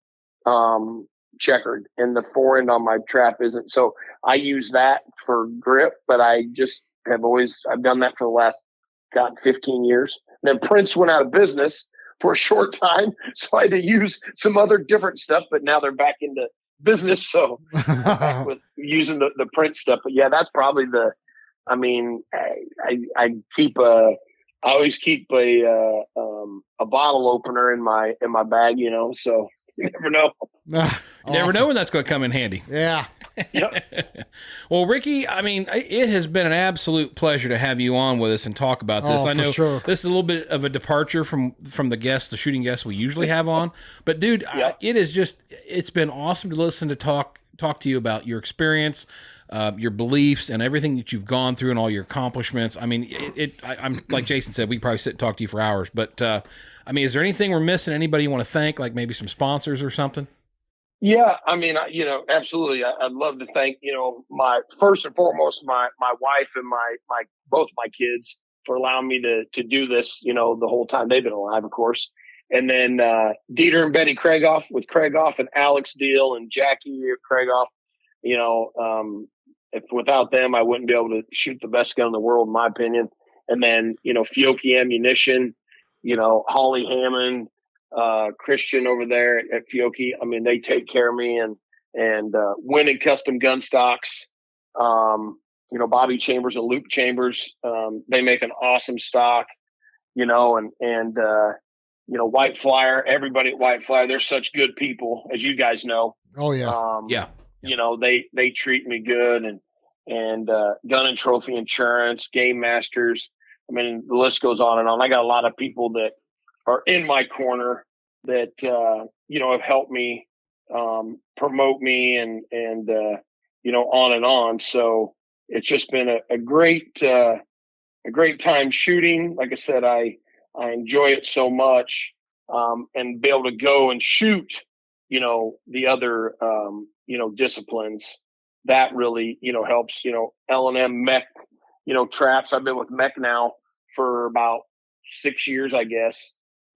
checkered, and the forend on my trap isn't. So I use that for grip, but I just I've done that for the last 15 years. And then Prince went out of business for a short time, so I had to use some other different stuff, but now they're back into business. So I'm back with using the Prince stuff. But yeah, that's probably I always keep a bottle opener in my bag, so you never know. You never know when that's going to come in handy. Yeah. Yep. Well, Ricky, I mean, it has been an absolute pleasure to have you on with us and talk about this. I know this is a little bit of a departure from the shooting guests we usually have on, but dude, it's been awesome to listen to talk to you about your experience, your beliefs, and everything that you've gone through and all your accomplishments. I mean, I'm like Jason said, we could probably sit and talk to you for hours, but I mean, is there anything we're missing? Anybody you want to thank, like maybe some sponsors or something? Yeah, I mean, absolutely. I'd love to thank, my first and foremost, my wife and both my kids for allowing me to do this, the whole time they've been alive, of course. And then Dieter and Betty Craigoff with Craigoff, and Alex Deal and Jackie Craigoff. If without them, I wouldn't be able to shoot the best gun in the world, in my opinion. And then, Fiocchi Ammunition, Holly Hammond, Christian over there at Fiocchi. I mean, they take care of me, and Winning Custom Gun Stocks, Bobby Chambers and Luke Chambers. They make an awesome stock, and White Flyer, everybody at White Flyer, they're such good people, as you guys know. Oh yeah. Yeah. They treat me good, and Gun and Trophy Insurance, Game Masters. I mean, the list goes on and on. I got a lot of people that are in my corner that, have helped me, promote me and on and on. So it's just been a great time shooting. Like I said, I enjoy it so much, and be able to go and shoot, the other, disciplines that really, helps, L&M mech, traps. I've been with mech now for about 6 years, I guess.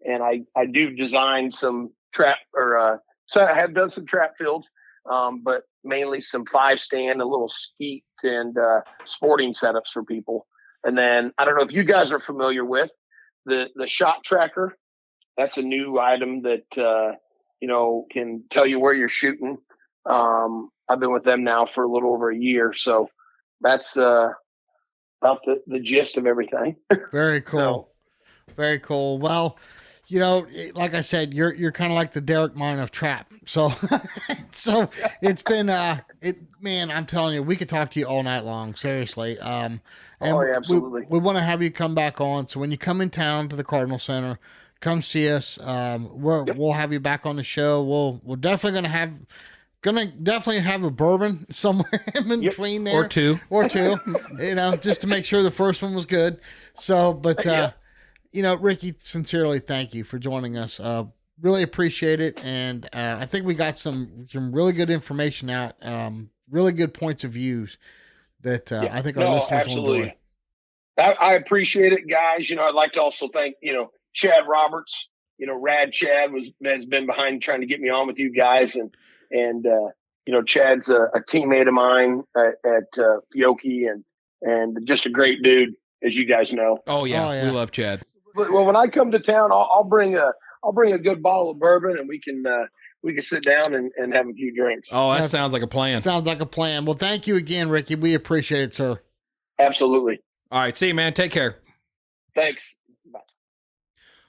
And I do design some trap so I have done some trap fields, but mainly some 5-stand, a little Skeet and sporting setups for people. And then I don't know if you guys are familiar with the shot tracker. That's a new item that, can tell you where you're shooting. I've been with them now for a little over a year. So that's about the gist of everything. Very cool. Very cool. Well, like I said, you're kind of like the Derick Mein of trap. So, it's been, man, I'm telling you, we could talk to you all night long. Seriously. And absolutely. We want to have you come back on. So when you come in town to the Cardinal Center, come see us. We'll have you back on the show. We're definitely definitely have a bourbon somewhere in between there. Or two, just to make sure the first one was good. So, but, Ricky, sincerely, thank you for joining us. Really appreciate it. And I think we got some really good information out, really good points of views that I think our listeners will enjoy. I appreciate it, guys. I'd like to also thank, Chad Roberts. Rad Chad has been behind trying to get me on with you guys. And Chad's a teammate of mine at Fiocchi and just a great dude, as you guys know. Oh yeah. We love Chad. Well, when I come to town, I'll bring a good bottle of bourbon, and we can sit down and have a few drinks. Oh, that sounds like a plan. Sounds like a plan. Well, thank you again, Ricky. We appreciate it, sir. Absolutely. All right. See you, man. Take care. Thanks. Bye.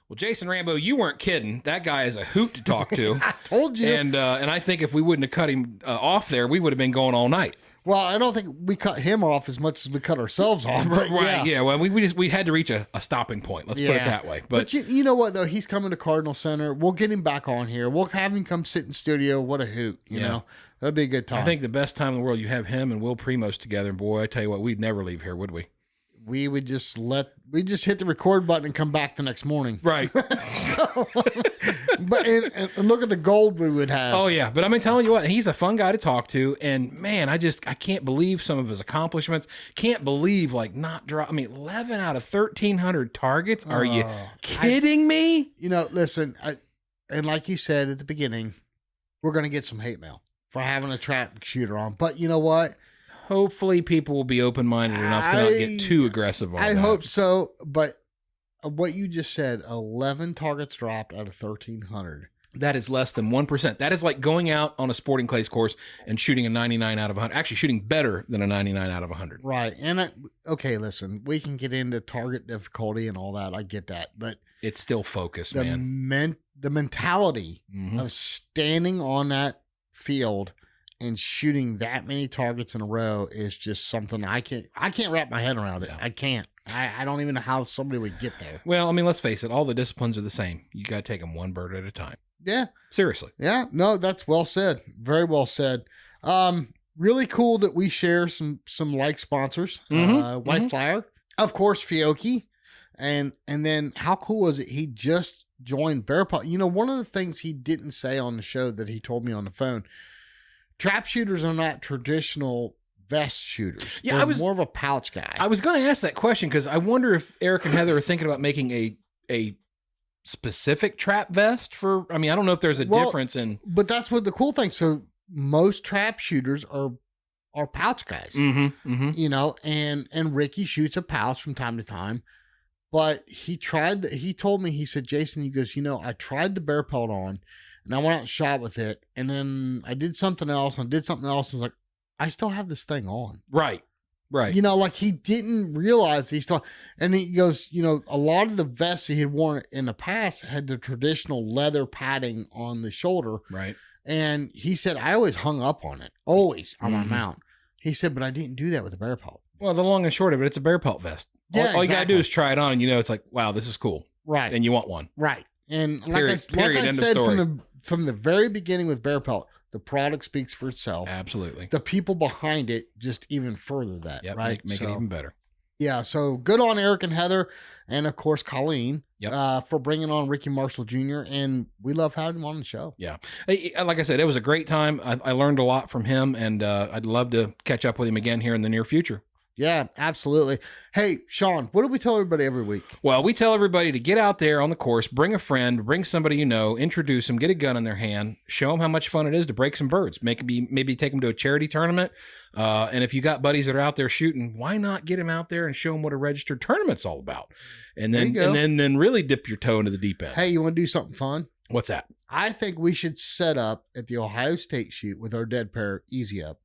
Well, Jason Rambo, you weren't kidding. That guy is a hoot to talk to. I told you. And I think if we wouldn't have cut him off there, we would have been going all night. Well, I don't think we cut him off as much as we cut ourselves off. But Right, yeah. Well, we had to reach a stopping point. Let's put it that way. But you know what, though? He's coming to Cardinal Center. We'll get him back on here. We'll have him come sit in studio. What a hoot, you know? That'd be a good time. I think the best time in the world, you have him and Will Primos together. And boy, I tell you what, we'd never leave here, would we? We would just hit the record button and come back the next morning. Right. But and look at the gold we would have. Oh yeah. But I mean, telling you what, he's a fun guy to talk to. And man, I can't believe some of his accomplishments. Can't believe 11 out of 1,300 targets. Are you kidding me? You know, listen, and like you said at the beginning, we're going to get some hate mail for having a trap shooter on. But you know what? Hopefully people will be open-minded enough to not get too aggressive on I that. hope so, but what you just said, 11 targets dropped out of 1,300. That is less than 1%. That is like going out on a sporting clays course and shooting a 99 out of 100. Actually, shooting better than a 99 out of 100. Right. And okay, listen, we can get into target difficulty and all that. I get that, but it's still focus, man. The mentality of standing on that field and shooting that many targets in a row is just something I can't wrap my head around it. I can't. I don't even know how somebody would get there. Well, I mean, let's face it. All the disciplines are the same. You got to take them one bird at a time. Yeah. Seriously. Yeah. No, that's well said. Very well said. Really cool that we share some like sponsors. White Flyer, of course, Fiocchi, and then how cool was it? He just joined Bear Paw. You know, one of the things he didn't say on the show that he told me on the phone. Trap shooters are not traditional vest shooters. Yeah, They're more of a pouch guy. I was going to ask that question because I wonder if Eric and Heather are thinking about making a specific trap vest for. I mean, I don't know if there's a difference in. But that's what the cool thing. So most trap shooters are pouch guys. You know, and Ricky shoots a pouch from time to time. But he told me, he said, Jason, he goes, you know, I tried the bear pelt on. And I went out and shot with it. And then I did something else. And I did something else. And I was like, I still have this thing on. Right. You know, like he didn't realize he still. And he goes, you know, a lot of the vests he had worn in the past had the traditional leather padding on the shoulder. Right. And he said, I always hung up on it. Always on my mount. He said, but I didn't do that with the bear pelt. Well, the long and short of it, it's a bear pelt vest. Yeah, all you got to do is try it on. And you know, it's like, wow, this is cool. Right. And you want one. Right. And Period, like I end said of story. from the very beginning with Bear Pelt, the product speaks for itself. Absolutely. The people behind it just even further that, right? Make it even better. Yeah, so good on Eric and Heather, and of course Colleen for bringing on Ricky Marshall Jr., and we love having him on the show. Yeah. Like I said, it was a great time. I learned a lot from him, and I'd love to catch up with him again here in the near future. Yeah, absolutely. Hey, Sean, what do we tell everybody every week? Well, we tell everybody to get out there on the course, bring a friend, bring somebody you know, introduce them, get a gun in their hand, show them how much fun it is to break some birds, maybe take them to a charity tournament. And if you got buddies that are out there shooting, why not get them out there and show them what a registered tournament's all about? And then really dip your toe into the deep end. Hey, you want to do something fun? What's that? I think we should set up at the Ohio State shoot with our dead pair easy up.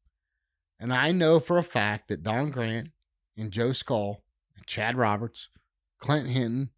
And I know for a fact that Don Grant and Joe Skull and Chad Roberts, Clint Hinton,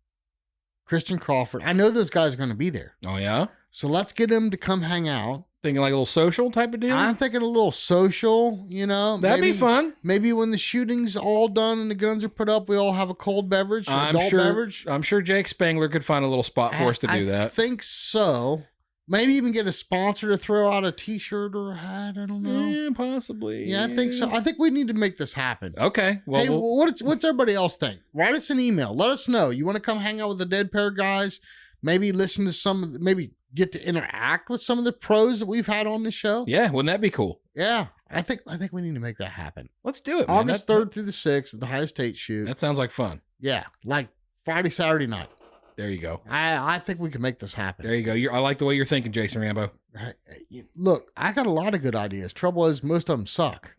Christian Crawford, I know those guys are going to be there. Oh, yeah? So let's get them to come hang out. Thinking like a little social type of deal? I'm thinking a little social, you know. That'd be fun. Maybe when the shooting's all done and the guns are put up, we all have a cold beverage, beverage. I'm sure Jake Spangler could find a little spot for us to do that. I think so. Maybe even get a sponsor to throw out a T-shirt or a hat. I don't know. Yeah, possibly. Yeah, I think so. I think we need to make this happen. Okay. Well, hey, what's everybody else think? Write us an email. Let us know. You want to come hang out with the Dead Pair guys? Maybe listen to maybe get to interact with some of the pros that we've had on the show. Yeah, wouldn't that be cool? Yeah, I think we need to make that happen. Let's do it, man. August 3rd through the 6th at the Ohio State shoot. That sounds like fun. Yeah, like Friday, Saturday night. There you go. I think we can make this happen. There you go. I like the way you're thinking, Jason Rambo. Look, I got a lot of good ideas. Trouble is, most of them suck.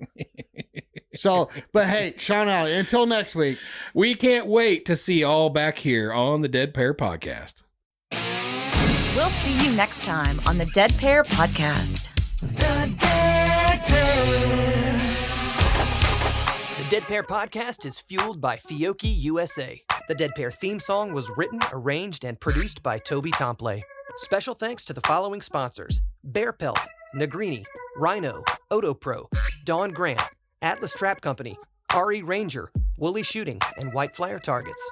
So, but hey, Sean Alley, until next week. We can't wait to see you all back here on the Dead Pair Podcast. We'll see you next time on the Dead Pair Podcast. The Dead Pair. The Dead Pair Podcast is fueled by Fiocchi USA, The Dead Pair theme song was written, arranged, and produced by Toby Tomplay. Special thanks to the following sponsors: Bear Pelt, Negrini, Rhino, Otopro, Dawn Grant, Atlas Trap Company, RE Ranger, Woolly Shooting, and White Flyer Targets.